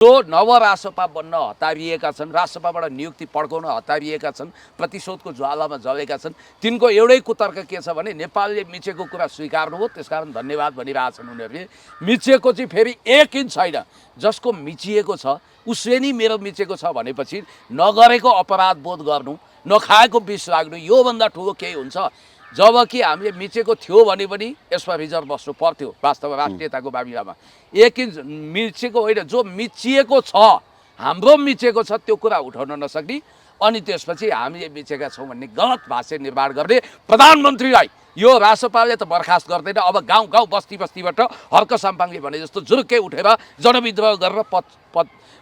जो नव रासपा बन्न हतारिएका छन्, रासपाबाट नियुक्ति पड्काउन हतारिएका छन्, प्रतिशोधको ज्वालामा जलेका छन्, तिनको एउटै कुतर्क के छ भने नेपालले मिचेको कुरा स्वीकार्नु हो, त्यसकारण धन्यवाद भनिरहेछन् उनीहरूले। मिचेको चाहिँ फेरि एक इन्च छैन, जसको मिचिएको छ उसले नि मेरो मिचेको छ भनेपछि नगरेको अपराध बोध गर्नु, नखाएको विष लाग्नु, योभन्दा ठुलो केही हुन्छ? जबकि हामीले मिचेको थियो भने पनि यसमा रिजर्भ बस्नु पर्थ्यो वास्तवमा राष्ट्रियताको मामिलामा। एक इन्च मिचेको होइन, जो मिचिएको छ, हाम्रो मिचेको छ त्यो कुरा उठाउन नसक्ने, अनि त्यसपछि हामीले मिचेका छौँ भन्ने गलत भाष्य निर्माण गर्ने प्रधानमन्त्रीलाई यो रासपाले त बर्खास्त गर्दैन। अब गाउँ गाउँ बस्ती बस्तीबाट हर्क साम्पाङले भने जस्तो जुरुक्कै उठेर जनविद्रोह गरेर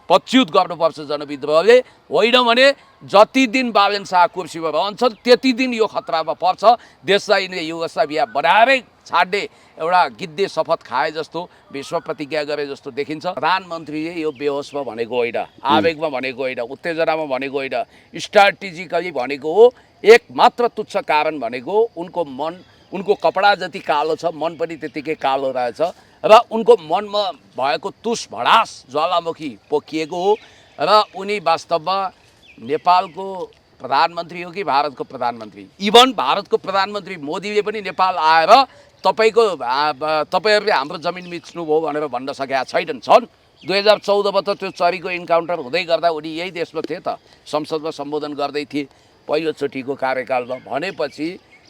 पच्युत गर्नुपर्छ जनविद्रोहले, होइन भने जति दिन बालेन शाह कुर्सीमा रहन्छन् त्यति दिन यो खतरामा पर्छ। देशलाई युगोस्लाभिया बनाएरै छाड्ने एउटा गिद्धे शपथ खाए जस्तो, विश्व प्रतिज्ञा गरे जस्तो देखिन्छ। प्रधानमन्त्रीले यो बेहोसमा भनेको होइन, आवेगमा भनेको होइन, उत्तेजनामा भनेको होइन, स्ट्राटेजिकली भनेको हो। एक मात्र तुच्छ कारण भनेको उनको मन, उनको कपडा जति कालो छ मन पनि त्यतिकै कालो रहेछ र उनको मनमा भएको तुस भडास ज्वालामुखी पोखिएको हो र उनी वास्तवमा नेपालको प्रधानमन्त्री हो कि भारतको प्रधानमन्त्री? इभन भारतको प्रधानमन्त्री मोदीले पनि नेपाल आएर तपाईँहरूले हाम्रो जमिन मिच्नुभयो भनेर भन्न सकेका छन्। 2014मा त त्यो चरीको इन्काउन्टर हुँदै गर्दा उनी यही देशमा थिए त, संसदमा सम्बोधन गर्दै थिए पहिलोचोटिको कार्यकालमा। भनेपछि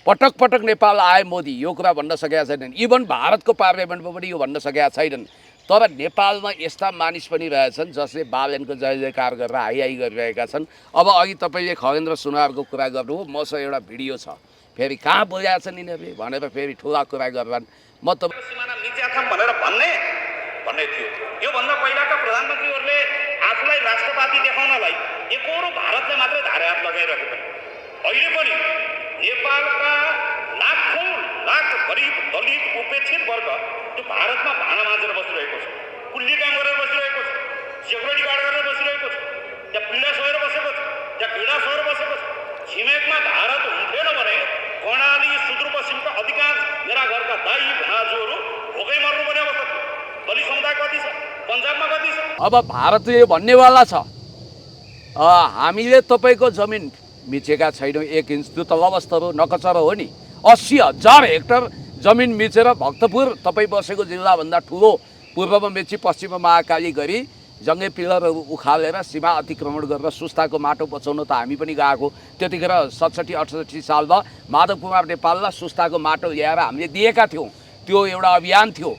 पटक पटक नेपाल आए मोदी, यो कुरा भन्न सकेका छैनन्। इभन भारतको पार्लियामेन्टमा पनि यो भन्न सकेका छैनन्। तर नेपालमा यस्ता मानिस पनि रहेछन् जसले बालेनको जय जयकार गरेर हाई गरिरहेका छन्। अब अघि तपाईँले खगेन्द्र सुनारको कुरा गर्नुभयो, मसँग एउटा भिडियो छ, फेरि कहाँ बोलेका छन् यिनीहरूले भनेर फेरि ठुला कुरा गर्छन्। म त सिमाना मिच्याथम भनेर भन्ने थियो। योभन्दा पहिलाका प्रधानमन्त्रीहरूले आफूलाई राष्ट्रवादी देखाउनलाई एकहोरो भारतले मात्रै धारे हात लगाइरहेको छ। अहिले पनि नेपालका लाख गरिब दलित उपेक्षित वर्ग त्यो भारतमा भाँडा माझेर बसिरहेको छ, कुल्ली काम गरेर बसिरहेको छ, सेक्युरिटी गार्ड गरेर बसिरहेको छ, त्यहाँ पीडा सहेर बसेको छ, त्यहाँ पीडा सहेर बसेको छ। छिमेकमा भारत हुन्थेन भने कर्णाली सुदूरपश्चिमका अधिकांश मेरा घरका दाई भाजुहरू भोकै मर्नुपर्ने अवस्था थियो। दलित समुदाय कति छ, पन्जाबमा कति छ? अब भारतले भन्नेवाला छ हामीले तपाईँको जमिन मिचेका छैनौँ एक इन्च, त्यो त लवस्तर हो, नकचर हो नि। 80,000 हेक्टर जमिन मिचेर भक्तपुर तपाईँ बसेको जिल्लाभन्दा ठुलो पूर्वमा मेची पश्चिममा महाकाली गरी जङ्गे पिलरहरू उखालेर सीमा अतिक्रमण गरेर सुस्ताको माटो बचाउन त हामी पनि गएको। त्यतिखेर 67-68 सालमा माधव कुमार नेपाललाई सुस्ताको माटो ल्याएर हामीले दिएका थियौँ। त्यो एउटा अभियान थियो।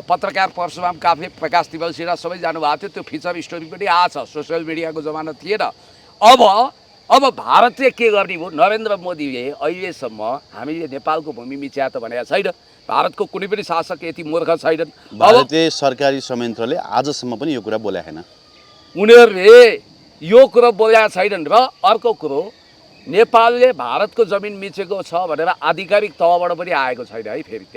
पत्रकार परशुराम काफले, प्रकाश तिमल सिन्हा सबै जानुभएको थियो। त्यो फिचर स्टोरी पनि आछ, सोसियल मिडियाको जमाना थिएन। अब भारतले के गर्ने भयो? नरेन्द्र मोदीले अहिलेसम्म हामीले नेपालको भूमि मिच्या त भनेको छैन। भारतको कुनै पनि शासक यति मूर्ख छैनन्। भारतीय सरकारी संयन्त्रले आजसम्म पनि यो कुरा बोलेको छैन। उनीहरूले यो कुरो बोलेका छैनन्। र अर्को कुरो, नेपालले भारतको जमिन मिचेको छ भनेर आधिकारिक तहबाट पनि आएको छैन है। फेरि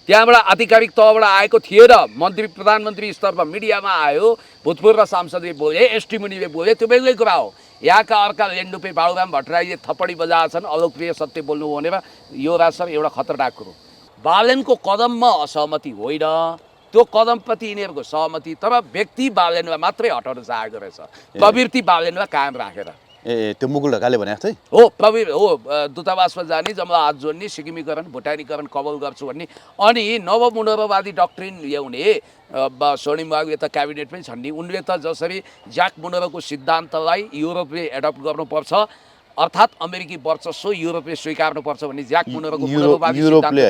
त्यहाँबाट आधिकारिक तहबाट आएको थिएन। मन्त्री प्रधानमन्त्री स्तरमा मिडियामा आयो, भूतपूर्व सांसदले बोले, एसटी मुनिले बोले, त्यो बेग्लै कुरा हो। यहाँका अर्का लेन्डुपे बाबुराम भट्टराईले थप्पडी बजाएछन् अलोकप्रिय सत्य बोल्नु भनेर। यो राष्ट्र एउटा खतरनाक कुरो। बालेनको कदममा असहमति होइन, त्यो कदमप्रति यिनीहरूको सहमति, तर व्यक्ति बालेनमा मात्रै हटाउन चाहेको रहेछ, प्रवृत्ति बालेनमा कायम राखेर। त्यो मुकुल ढकालले भनेको थियो हो, दूतावासमा जाने, जम्ला हात जोड्ने, सिक्किमीकरण भुटानीकरण कबल गर्छु भन्ने, अनि नवमुनरवादी डक्ट्रिन ल्याउने। स्वर्णिम बाबुले त क्याबिनेटमै छन् नि। उनले त जसरी ज्याक मुनरको सिद्धान्तलाई युरोपले एडप्ट गर्नुपर्छ, अर्थात् अमेरिकी वर्चस्व युरोपले स्वीकार्नुपर्छ भन्ने ज्याक मुनरको युरोपले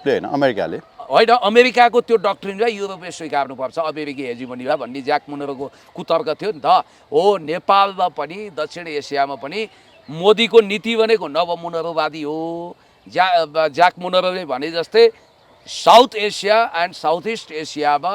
होइन अमेरिकाले होइन, अमेरिकाको त्यो डक्ट्रिनलाई युरोपले स्वीकार्नुपर्छ, अमेरिकी हेजिमोनीलाई भन्ने ज्याक मुनरको कुतर्क थियो नि त। हो, नेपालमा पनि दक्षिण एसियामा पनि मोदीको नीति भनेको नवमुनरवादी हो। ज्याक मुनरले भने जस्तै south Asia and south east एसियामा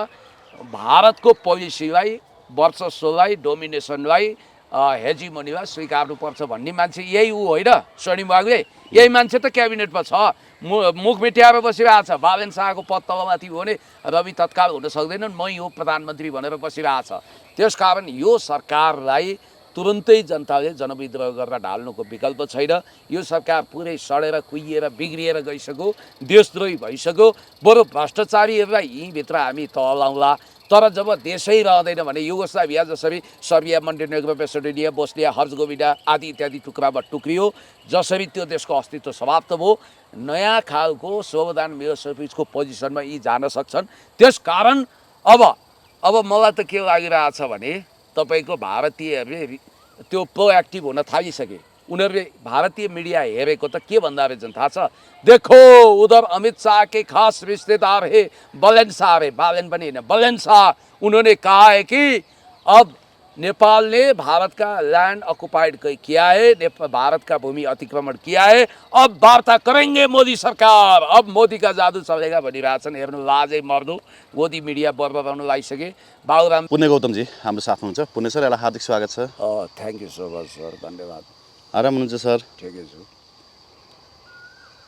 भारतको पोलिसीलाई, वर्चस्वलाई, डोमिनेसनलाई, हेजिमोनीलाई स्वीकार्नुपर्छ भन्ने मान्छे यही होइन स्वर्णिम बाबुले? यही मान्छे त क्याबिनेटमा छ, मुख मेट्याएर बसिरहेको छ। बालेन शाहको पद तलमाथि हो भने रवि तत्काल हुन सक्दैनन्, मै हो प्रधानमन्त्री भनेर बसिरहेको छ। त्यसकारण यो सरकारलाई तुरुन्तै जनताले जनविद्रोह गरेर ढाल्नुको विकल्प छैन। यो सरकार पुरै सडेर कुहिएर बिग्रिएर गइसक्यो, देशद्रोही भइसक्यो। बरु भ्रष्टाचारीहरूलाई यहीँभित्र हामी तलाउँला, तर जब देशै रहँदैन भने युगोस्लाभिया जसरी सर्बिया, मन्टेनेग्रो, मेसेडोनिया, बोस्निया, हर्जगोभिना आदि इत्यादि टुक्रामा टुक्रियो, जसरी त्यो देशको अस्तित्व समाप्त भयो, नयाँ खालको स्लोबोदान मिलोसेभिचको पोजिसनमा यी जान सक्छन्। त्यसकारण अब मलाई त के लागिरहेछ भने तपाईँको भारतीयहरूले त्यो प्रोएक्टिभ हुन थालिसके। उनीहरूले भारतीय मीडिया हेरेको त के भन्दा रहेछन् थाहा छ? देखो उधर अमित शाह के खास रिश्तेदार है बलेन शाह है, बालेन पनि होइन बलेन शाह, उन्होंने कहा है कि अब नेपाल ने भारत का लैंड ऑक्युपाइड किया है, भारत का भूमि अतिक्रमण किया है, अब वार्ता करेंगे मोदी सरकार, अब मोदी का जादू चलेगा भनिरहेछन्। हेर्नु लाजै मर्दो, मोदी मिडिया बर्बराउन लागिसके। बाबुराम पुण्य गौतमजी हाम्रो साथमा हुनुहुन्छ। पुण्य सर, यसलाई हार्दिक स्वागत छ। Thank you so much sir, धन्यवाद। आराम हुनुहुन्छ सर? ठिकै छु।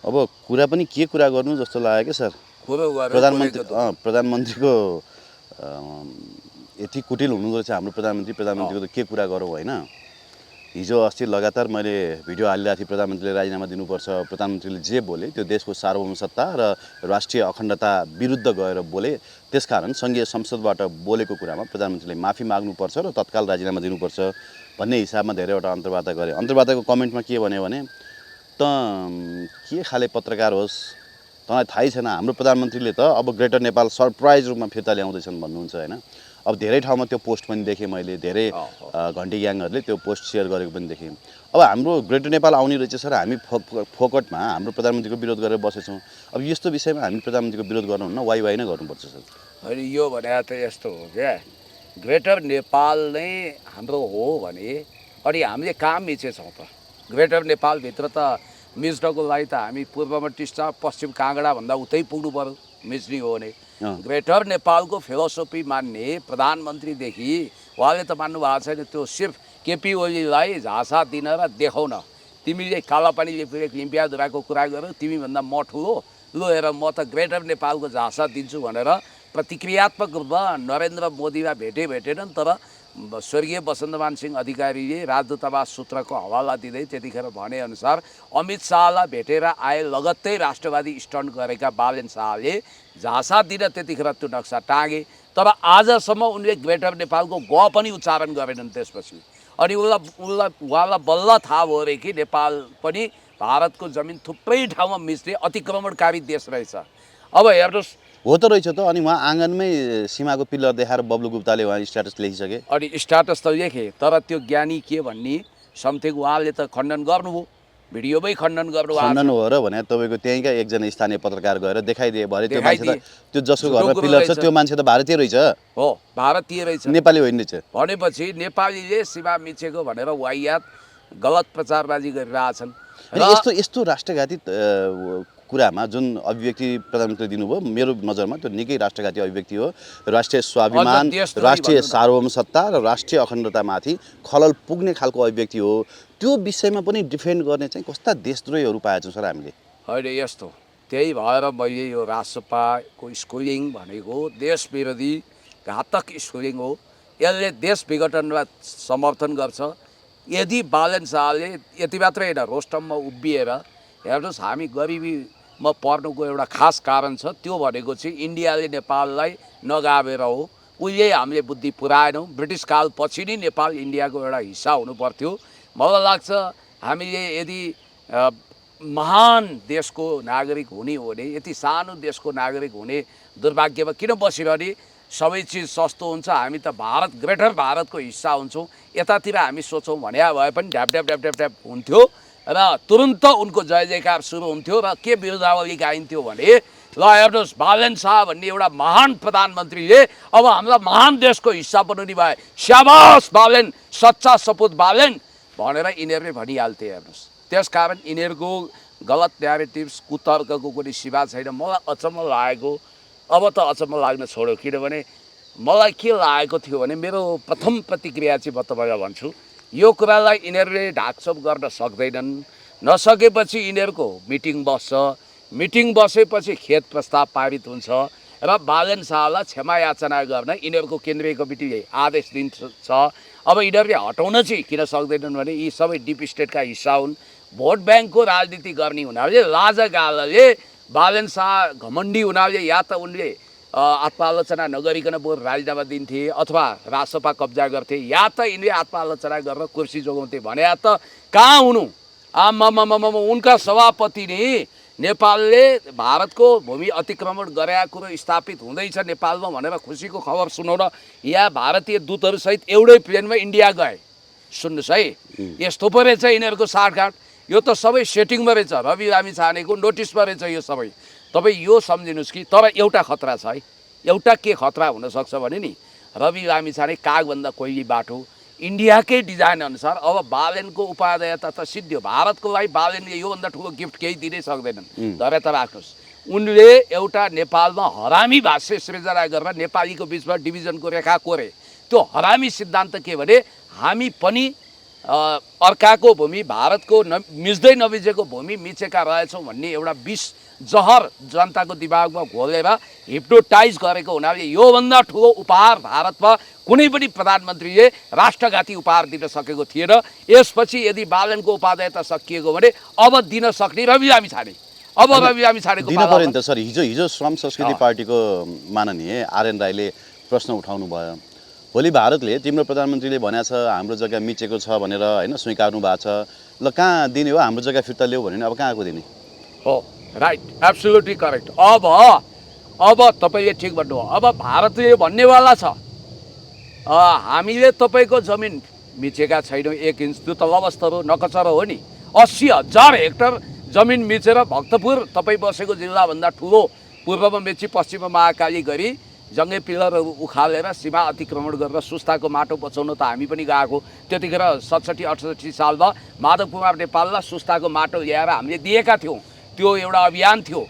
अब कुरा पनि के कुरा गर्नु जस्तो लाग्यो क्या सर? प्रधानमन्त्रीको यति कुटिल हुनुहुँदो रहेछ हाम्रो प्रधानमन्त्रीको त के कुरा गरौँ होइन। हिजो अस्ति लगातार मैले भिडियो हालिरहेको थिएँ, प्रधानमन्त्रीले राजीनामा दिनुपर्छ, प्रधानमन्त्रीले जे बोले त्यो देशको सार्वभौमसत्ता र राष्ट्रिय अखण्डता विरुद्ध गएर बोले, त्यसकारण सङ्घीय संसदबाट बोलेको कुरामा प्रधानमन्त्रीले माफी माग्नुपर्छ र तत्काल राजीनामा दिनुपर्छ भन्ने हिसाबमा धेरैवटा अन्तर्वार्ता गरे। अन्तर्वार्ताको कमेन्टमा के भन्यो भने त के खाले पत्रकार होस्, तँलाई थाहै छैन हाम्रो प्रधानमन्त्रीले त अब ग्रेटर नेपाल सरप्राइज रूपमा फिर्ता ल्याउँदैछन् भन्नुहुन्छ होइन। अब धेरै ठाउँमा त्यो पोस्ट पनि देखेँ मैले, धेरै घन्टी ग्याङहरूले त्यो पोस्ट सेयर गरेको पनि देखेँ। अब हाम्रो ग्रेटर नेपाल आउने रहेछ सर, हामी फोकटमा हाम्रो प्रधानमन्त्रीको विरोध गरेर बसेछौँ। अब यस्तो विषयमा हामी प्रधानमन्त्रीको विरोध गर्नुहुन्न, वाइ नै गर्नुपर्छ सर? होइन, यो भने त यस्तो हो क्या, ग्रेटर नेपाल नै हाम्रो हो भने अनि हामीले कहाँ मिचेछौँ त? ग्रेटर नेपालभित्र त मिच्नको लागि त हामी पूर्वमा टिस्टा, पश्चिम काँगडा भन्दा उतै पुग्नु पर्यो मिच्ने हो भने। ग्रेटर नेपालको फिलोसफी मान्ने प्रधानमन्त्रीदेखि उहाँले त मान्नु भएको छैन, त्यो सिर्फ केपी ओलीलाई झाँसा दिन र देखाउन। तिमीले कालापानीले फेरि लिम्पियाधुराको कुरा गर्यौ, तिमीभन्दा म ठुलो, लु हेर म त ग्रेटर नेपालको झाँसा दिन्छु भनेर प्रतिक्रियात्मक रूपमा नरेन्द्र मोदीलाई भेटेनन्। तर स्वर्गीय वसन्तमान सिंह अधिकारीले राजदूतावास सूत्रको हवाला दिँदै त्यतिखेर भनेअनुसार अमित शाहलाई भेटेर आए लगत्तै राष्ट्रवादी स्टन्ट गरेका बालेन शाहले झाँसा दिन त्यतिखेर त्यो नक्सा टाँगे। तर आजसम्म उनले ग्रेटर नेपालको ग पनि उच्चारण गरेनन्। त्यसपछि अनि उहाँलाई बल्ल थाहा भयो अरे कि नेपाल पनि भारतको जमिन थुप्रै ठाउँमा मिच्ने अतिक्रमणकारी देश रहेछ। अब हेर्नुहोस्, हो त रहेछ त। अनि उहाँ आँगनमै सीमाको पिल्लर देखाएर बब्लु गुप्ताले उहाँ स्ट्याटस लेखिसके। अनि स्ट्याटस त लेखे, तर त्यो ज्ञानी के भन्ने समथिङ उहाँले त खण्डन गर्नुभयो, भिडियोमै खण्डन गर्नुभयो। खण्डन हो र भने तपाईँको त्यहीँका एकजना स्थानीय पत्रकार गएर देखाइदिए भरे त्यो मान्छे त, त्यो जसको घरमा पिल्लर छ त्यो मान्छे त भारतीय रहेछ। हो, भारतीय रहेछ, नेपाली होइन रहेछ। भनेपछि नेपालीले सीमा मिचेको भनेर वाहियात गलत प्रचारबाजी गरिरहेछन्। यस्तो राष्ट्रघाती कुरामा जुन अभिव्यक्ति प्रधानमन्त्री दिनुभयो, मेरो नजरमा त्यो निकै राष्ट्रघाती अभिव्यक्ति हो। राष्ट्रिय स्वाभिमान, राष्ट्रिय सार्वभौमसत्ता र राष्ट्रिय अखण्डतामाथि खलल पुग्ने खालको अभिव्यक्ति हो। त्यो विषयमा पनि डिफेन्ड गर्ने चाहिँ कस्ता देशद्रोहीहरू पाएछौँ सर हामीले? होइन, यस्तो त्यही भएर मैले यो राजसपाको स्कुलिङ भनेको देश विरोधी घातक स्कुलिङ हो। यसले देश विघटनलाई समर्थन गर्छ। यदि बालेन शाहले यति मात्रै होइन, रोस्टममा उभिएर हेर्नुहोस्, हामी गरिबीमा पर्नुको एउटा खास कारण छ, त्यो भनेको चाहिँ इन्डियाले नेपाललाई नगाभेर हो। उहिले हामीले बुद्धि पुऱ्याएनौँ। ब्रिटिस काल पछि नै नेपाल इन्डियाको एउटा हिस्सा हुनु पर्थ्यो। मलाई लाग्छ हामीले यदि महान देशको नागरिक हुने हो भने, यति सानो देशको नागरिक हुने दुर्भाग्यमा किन बसिरहने? सबै चिज सस्तो हुन्छ, हामी त ग्रेटर भारतको हिस्सा हुन्छौँ, यतातिर हामी सोचौँ भने भए पनि ढ्याप ढ्याप ढ्याप ढ्याप ढ्याप हुन्थ्यो र तुरुन्त उनको जय जयकार सुरु हुन्थ्यो र के बिरुदावली गाइन्थ्यो भने, ल हेर्नुहोस् बालेन शाह भन्ने एउटा महान प्रधानमन्त्रीले अब हामीलाई महान देशको हिस्सा बनाउने भए, स्याबास बालेन, सच्चा सपुत बालेन भनेर यिनीहरूले भनिहाल्थे। हेर्नुहोस्, त्यसकारण यिनीहरूको गलत न्यारेटिभ्स, कुतर्कको कुनै सीमा छैन। मलाई अचम्म लागेको, अब त अचम्म लाग्न छोड्यो, किनभने मलाई के लागेको थियो भने, मेरो प्रथम प्रतिक्रिया चाहिँ म तपाईँलाई भन्छु, यो कुरालाई यिनीहरूले ढाकछोप गर्न सक्दैनन्। नसकेपछि यिनीहरूको मिटिङ बस्छ, मिटिङ बसेपछि खेत प्रस्ताव पारित हुन्छ र बालेन शाहलाई क्षमा याचना गर्न यिनीहरूको केन्द्रीय कमिटीले आदेश दिन्छ। अब यिनीहरूले हटाउन चाहिँ किन सक्दैनन् भने यी सबै डिप स्टेटका हिस्सा हुन्। भोट ब्याङ्कको राजनीति गर्ने हुनाले, लाजगालले बालेन शाह घमण्डी हुनाले, या त उनले आत्मालोचना नगरिकन बरु राजीनामा दिन्थे अथवा राजसभा कब्जा गर्थे या त यिनले आत्मालोचना गरेर कुर्सी जोगाउँथे भने त कहाँ हुनु आमामामामा उनका सभापतिले नेपालले भारतको भूमि अतिक्रमण गरेका कुरो स्थापित हुँदैछ नेपालमा भनेर खुसीको खबर सुनाउन यहाँ भारतीय दूतहरूसहित एउटै प्लेनमा इन्डिया गए। सुन्नुहोस् है, यस्तो पो रहेछ यिनीहरूको साँठगाँठ। यो त सबै सेटिङमा रहेछ, रवि लामिछानेको नोटिसमा रहेछ यो सबै। तपाईँ यो सम्झिनुहोस् कि तर एउटा खतरा छ है। एउटा के खतरा हुनसक्छ भने नि रवि लामिछाने कागभन्दा कोइली बाटो इन्डियाकै डिजाइन अनुसार अब बालेनको उपादेयता त सिद्धियो। भारतको लागि बालेनले योभन्दा ठुलो गिफ्ट केही दिनै सक्दैनन्। धैर्य त राख्नुहोस्। उनले एउटा नेपालमा हरामी भाष्य सृजना गरेर नेपालीको बिचमा डिभिजनको रेखा कोरे। त्यो हरामी सिद्धान्त के भने हामी पनि अर्काको भूमि भारतको मिच्दै नमिचेको भूमि मिचेका रहेछौँ भन्ने एउटा विष जहर जनताको दिमागमा घोलेर हिप्नोटाइज गरेको हुनाले योभन्दा ठुलो उपहार भारतमा कुनै पनि प्रधानमन्त्रीले राष्ट्रघाती उपहार दिन सकेको थिएन। यसपछि यदि बालनको उपादेयता सकिएको भने अब दिन सक्ने रवि लामिछाने। अब रवि लामिछानेको दिन पर्यो नि त सर। हिजो श्रम संस्कृति पार्टीको माननीय आरएन राईले प्रश्न उठाउनु भयो। भोलि भारतले तिम्रो प्रधानमन्त्रीले भनेको छ हाम्रो जग्गा मिचेको छ भनेर होइन स्वीकार्नु भएको छ, ल कहाँ दिने हो हाम्रो जग्गा फिर्ता ल्याऊ भने अब कहाँको दिने हो? Right, absolutely correct. अब तपाईँले ठिक भन्नुभयो। अब भारतले भन्नेवाला छ हामीले तपाईँको जमिन मिचेका छैनौँ 1 इन्च। त्यो त लवस्तर हो, नकचर हो नि। 80,000 हेक्टर जमिन मिचेर भक्तपुर तपाईँ बसेको जिल्लाभन्दा ठुलो पूर्वमा मेची पश्चिममा महाकाली गरी जङ्गे पिलरहरू उखालेर सीमा अतिक्रमण गरेर सुस्ताको माटो बचाउन त हामी पनि गएको। त्यतिखेर 67-68 सालमा माधव कुमार नेपाललाई सुस्ताको माटो ल्याएर हामीले दिएका थियौँ। त्यो एउटा अभियान थियो।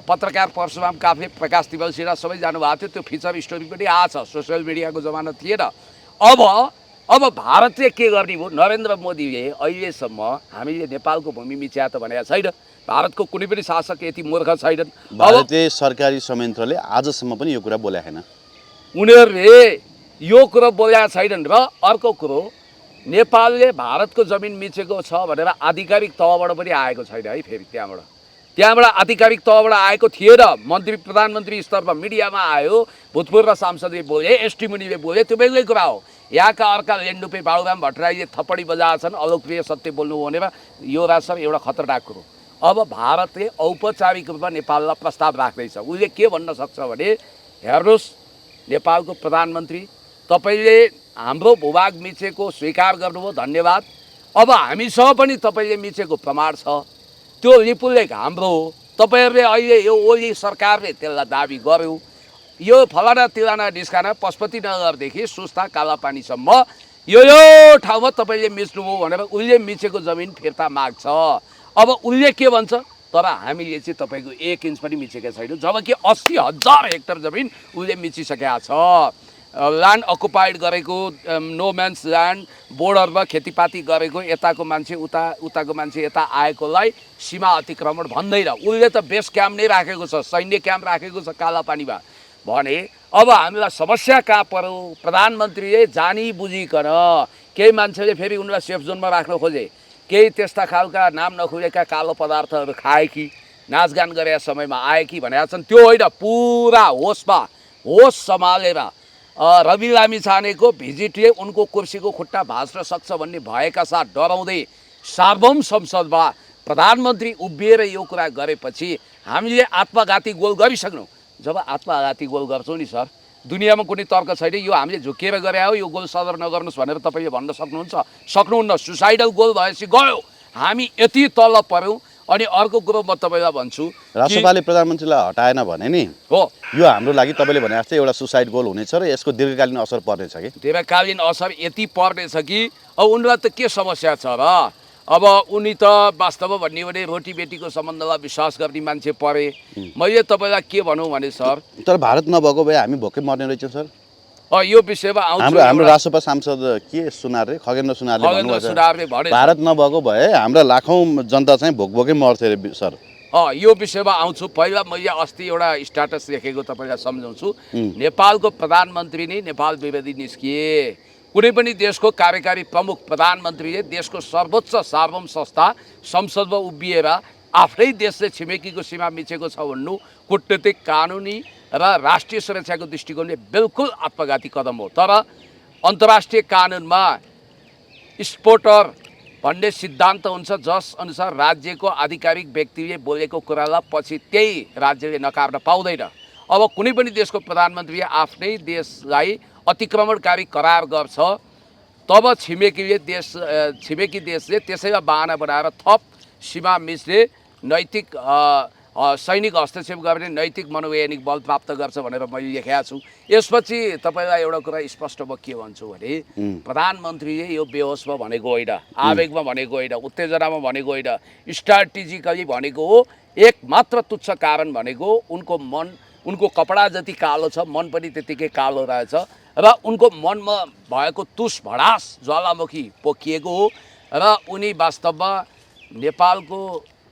पत्रकार परशुराम काफ्ले, प्रकाश तिमल सिन्हा सबै जानुभएको थियो। त्यो फिचर स्टोरी पनि आछ। सोसियल मिडियाको जमाना थिएन। अब भारतले के गर्ने भयो? नरेन्द्र मोदीले अहिलेसम्म हामीले नेपालको भूमि मिच्या त भनेको छैन। भारतको कुनै पनि शासक यति मूर्ख छैनन्। भारतीय सरकारी संयन्त्रले आजसम्म पनि यो कुरा बोलेको छैन। उनीहरूले यो कुरो बोलेका छैनन्। र अर्को कुरो, नेपालले भारतको जमिन मिचेको छ भनेर आधिकारिक तहबाट पनि आएको छैन है। फेरि त्यहाँबाट आधिकारिक तहबाट आएको थिएन। मन्त्री प्रधानमन्त्री स्तरमा मिडियामा आयो, भूतपूर्व सांसदले बोले, एसटी मुनिले बोले, त्यो बेग्लै कुरा हो। यहाँका अर्का लेन्डुपे बाबुराम भट्टराईले थप्पडी बजाएछन् अलोकप्रिय सत्य बोल्नु भनेर। यो राष्ट्र एउटा खतरनाक कुरो। अब भारतले औपचारिक रूपमा नेपाललाई प्रस्ताव राख्दैछ। उसले के भन्न सक्छ भने हेर्नुहोस् नेपालको प्रधानमन्त्री, तपाईँले हाम्रो भूभाग मिचेको स्वीकार गर्नुभयो, धन्यवाद। अब हामीसँग पनि तपाईँले मिचेको प्रमाण छ। त्यो लिपुलेख हाम्रो हो। तपाईँहरूले अहिले यो ओली सरकारले त्यसलाई दाबी गर्यो। यो फलाना तिलाना निस्काना पशुपतिनगरदेखि सुस्ता कालापानीसम्म यो ठाउँमा तपाईँले मिच्नुभयो भनेर उसले मिचेको जमिन फिर्ता माग्छ। अब उसले के भन्छ? तर हामीले चाहिँ तपाईँको 1 इन्च पनि मिचेका छैनौँ, जबकि 80,000 हेक्टर जमिन उसले मिचिसकेका छ। ल्यान्ड अकुपाइड गरेको, नो म्यान्स ल्यान्ड, बोर्डरमा खेतीपाती गरेको, यताको मान्छे उताको मान्छे यता आएकोलाई सीमा अतिक्रमण भन्दैन। उसले त बेस क्याम्प नै राखेको छ, सैन्य क्याम्प राखेको छ कालापानीमा। भने अब हामीलाई समस्या कहाँ पर्यो? प्रधानमन्त्रीले जानी बुझिकन केही मान्छेले फेरि उनलाई सेफ जोनमा राख्न खोजे, केही त्यस्ता खालका नाम नखुलेका कालो पदार्थहरू खाए कि नाचगान गरेका समयमा आए कि भनेका छन्। त्यो होइन, पुरा होस सम्हालेर रवि लामिछानेको भिजिटले उनको कुर्सीको खुट्टा भाँच्न सक्छ भन्ने भएका साथ डराउँदै सार्वभौम संसदमा प्रधानमन्त्री उभिएर यो कुरा गरेपछि हामीले आत्मघाती गोल गरिसक्यौँ। जब आत्मघाती गोल गर्छौँ नि सर, दुनियाँमा कुनै तर्क छैन यो हामीले झुकेर गरे हो, यो गोल सदर नगर्नुहोस् भनेर तपाईँले भन्न सक्नुहुन्न। सुसाइडल गोल भएपछि गयो, हामी यति तल पऱ्यौँ। अनि अर्को कुरो म तपाईँलाई भन्छु, राष्ट्रपालले प्रधानमन्त्रीलाई हटाएन भने नि हो यो हाम्रो लागि तपाईँले भने जस्तै एउटा सुसाइड गोल हुनेछ र यसको दीर्घकालीन असर पर्नेछ कि? दीर्घकालीन असर यति पर्नेछ कि अब उनीलाई त के समस्या छ र? अब उनी त वास्तवमा भन्ने भने रोटी बेटीको सम्बन्धलाई विश्वास गर्ने मान्छे परे। मैले तपाईँलाई के भनौँ भने सर, तर भारत नभएको भए हामी भोकै मर्ने रहेछौँ सर। यो विषयमा आउँछु। हाम्रो राष्ट्रसभा सांसद के सुनार रे खगेन्द्र सुनारले भने भारत नभएको भए हाम्रा लाखौँ जनता चाहिँ भोकै मर्थे रे सर। यो विषयमा आउँछु। पहिला मैले अस्ति एउटा स्ट्याटस लेखेको तपाईँलाई सम्झाउँछु। नेपालको प्रधानमन्त्री नै नेपाल विरोधी निस्किए। कुनै पनि देशको कार्यकारी प्रमुख प्रधानमन्त्रीले देशको सर्वोच्च सार्वभौम संस्था संसदमा उभिएर आफ्नै देशले छिमेकीको सीमा मिचेको छ भन्नु कूटनीतिक, कानुनी र राष्ट्रिय सुरक्षाको दृष्टिकोणले बिल्कुल आत्मघाती कदम हो। तर अन्तर्राष्ट्रिय कानुनमा स्पोर्टर भन्ने सिद्धान्त हुन्छ, जस अनुसार राज्यको आधिकारिक व्यक्तिले बोलेको कुरालाई पछि त्यही राज्यले नकार्न पाउँदैन। अब कुनै पनि देशको प्रधानमन्त्रीले आफ्नै देशलाई अतिक्रमणकारी करार गर्छ, तब छिमेकी देशले त्यसैमा बहाना बनाएर थप सीमा मिच्ने नैतिक सैनिक हस्तक्षेप गर्ने नैतिक मनोवैज्ञानिक बल प्राप्त गर्छ भनेर मैले लेखेको छु। यसपछि तपाईँलाई एउटा कुरा स्पष्ट म के भन्छु भने प्रधानमन्त्रीले यो बेहोसमा भनेको होइन, आवेगमा भनेको होइन, उत्तेजनामा भनेको होइन, स्ट्राटेजिकली भनेको हो। एक मात्र तुच्छ कारण भनेको उनको कपडा जति कालो छ, मन पनि त्यतिकै कालो रहेछ र उनको मनमा भएको तुस भडास ज्वालामुखी पोखिएको हो र उनी वास्तवमा नेपालको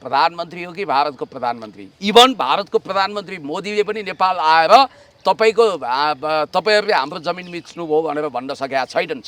प्रधानमन्त्री हो कि भारतको प्रधानमन्त्री। इभन भारतको प्रधानमन्त्री मोदीले पनि नेपाल आएर तपाईँहरूले हाम्रो जमिन मिच्नुभयो भनेर भन्न सकेका छैनन्।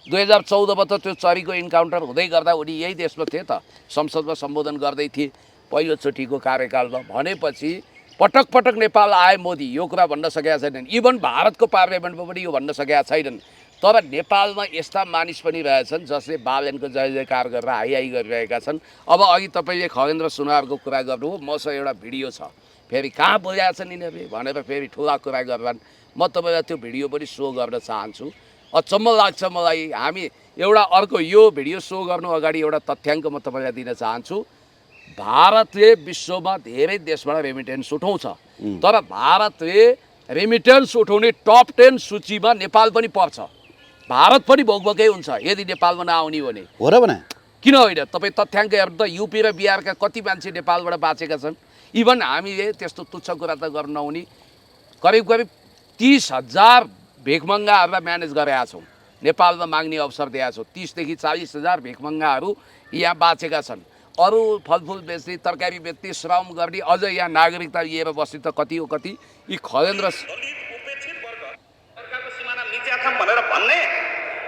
2014मा त त्यो चरीको इन्काउन्टर हुँदै गर्दा उनी यही देशमा थिए त, संसदमा सम्बोधन गर्दै थिए पहिलोचोटिको कार्यकालमा। भनेपछि पटक पटक नेपाल आए मोदी, यो कुरा भन्न सकेका छैनन्। इभन भारतको पार्लियामेन्टमा पनि यो भन्न सकेका छैनन्। तर नेपालमा यस्ता मानिस पनि रहेछन् जसले बालेनको जय जयकार गरेर हाई गरिरहेका छन्। अब अघि तपाईँले खगेन्द्र सुनारको कुरा गर्नुभयो, मसँग एउटा भिडियो छ, फेरि कहाँ बोलेका छन् यिनीहरूले भनेर फेरि ठुला कुरा गर्छन्। म तपाईँलाई त्यो भिडियो पनि सो गर्न चाहन्छु। अचम्म लाग्छ मलाई। हामी एउटा अर्को यो भिडियो सो गर्नु अगाडि एउटा तथ्याङ्क म तपाईँलाई दिन चाहन्छु। भारतले विश्वमा धेरै देशबाट रेमिटेन्स उठाउँछ, तर भारतले रेमिटेन्स उठाउने टप 10 सूचीमा नेपाल पनि पर्छ। भारत पनि भोकभोकै हुन्छ यदि नेपालमा नआउने भने। हो र भने किन होइन? तपाईँ तथ्याङ्क हेर्नु त, युपी र बिहारका कति मान्छे नेपालबाट बाँचेका छन्। इभन हामीले त्यस्तो तुच्छ कुरा त गर्न नहुने करिब 30,000 भिखमङ्गाहरूलाई म्यानेज गरेका छौँ, नेपालमा माग्ने अवसर दिएका छौँ। 30,000 देखि 40,000 भिखमङ्गाहरू यहाँ बाँचेका छन्। अरू फलफुल बेच्ने, तरकारी बेच्ने, श्रम गर्ने, अझ यहाँ नागरिकता लिएर बस्ने त कति हो कति। यी खगेन्द्र उपेक्षित वर्ग सरकारको सिमाना मिच्याछन् भनेर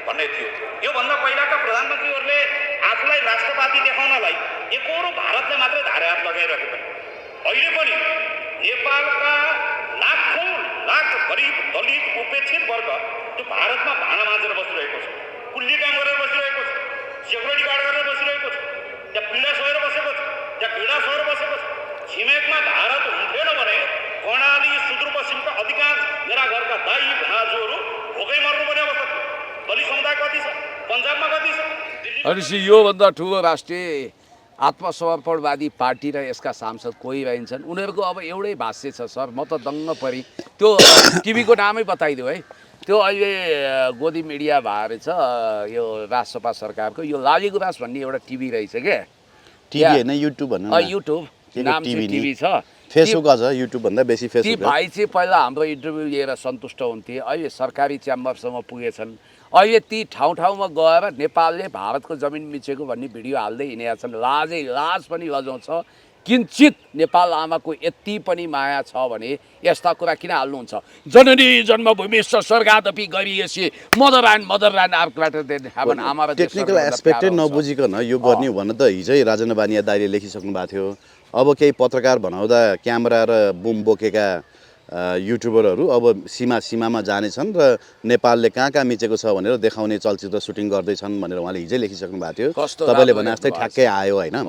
भन्ने थियो। योभन्दा पहिलाका प्रधानमन्त्रीहरूले आफूलाई राष्ट्रवादी देखाउनलाई एकहोरो भारतले मात्रै धारे हात लगाइरहेको पनि। अहिले पनि नेपालका लाख गरिब दलित उपेक्षित वर्ग त्यो भारतमा भाँडा माझेर बसिरहेको छ, कुल्ली काम गरेर बसिरहेको छ, सेक्युरिटी गार्ड गरेर बसिरहेको छ, त्यहाँ पीडा सहेर बसेको छ, त्यहाँ पीडा सहेर बसेको छ। छिमेकमा भारत हुन्थेन भने कर्णाली सुदूरपश्चिमका अधिकांश मेरा घरका दाई भाजुहरू भोकै मर्नुपर्ने अवस्था थियो। दलित समुदाय कति छ, पन्जाबमा कति छ, भनेपछि योभन्दा ठुलो राष्ट्रिय आत्मसमर्पणवादी पार्टी र यसका सांसद कोही रहन्छन्। उनीहरूको अब एउटै भाष्य छ सर, म त दङ्ग परेँ। त्यो टिभीको नामै बताइदियो है। त्यो अहिले गोदी मिडिया भएर छ यो राजसपा सरकारको, यो लाली गुराँस भन्ने एउटा टिभी रहेछ क्या। टिभी होइन, युट्युब भन्नु न। युट्युब नाम चाहिँ टिभी छ, फेसबुक अझ युट्युब भन्दा बेसी ती फेसबुक। भाइ चाहिँ पहिला हाम्रो इन्टरभ्यू लिएर सन्तुष्ट हुन्थे, अहिले सरकारी च्याम्बरसम्म पुगेछन्। अहिले ती ठाउँ गएर नेपालले भारतको जमिन मिचेको भन्ने भिडियो हाल्दै हिँडेका छन्। लाज पनि लजाउँछ। किञ्चित नेपाल आमाको यति पनि माया छ भने यस्ता कुरा किन हाल्नुहुन्छ? जननी जन्मभूमि स्वर्गादपि गरिएसी motherland are greater than heaven. आमा र टेक्निकल एस्पेक्टै नबुझिकन यो गर्ने भन्न त हिजै राजेन्द्र बानिया दाइले लेखिसक्नु भएको थियो। अब केही पत्रकार भनाउँदा क्यामेरा र बुम बोकेका युट्युबरहरू अब सीमामा जानेछन् र नेपालले कहाँ मिचेको छ भनेर देखाउने चलचित्र सुटिङ गर्दैछन् भनेर उहाँले हिजै लेखिसक्नु भएको थियो। तपाईँले भने जस्तै ठ्याक्कै आयो होइन।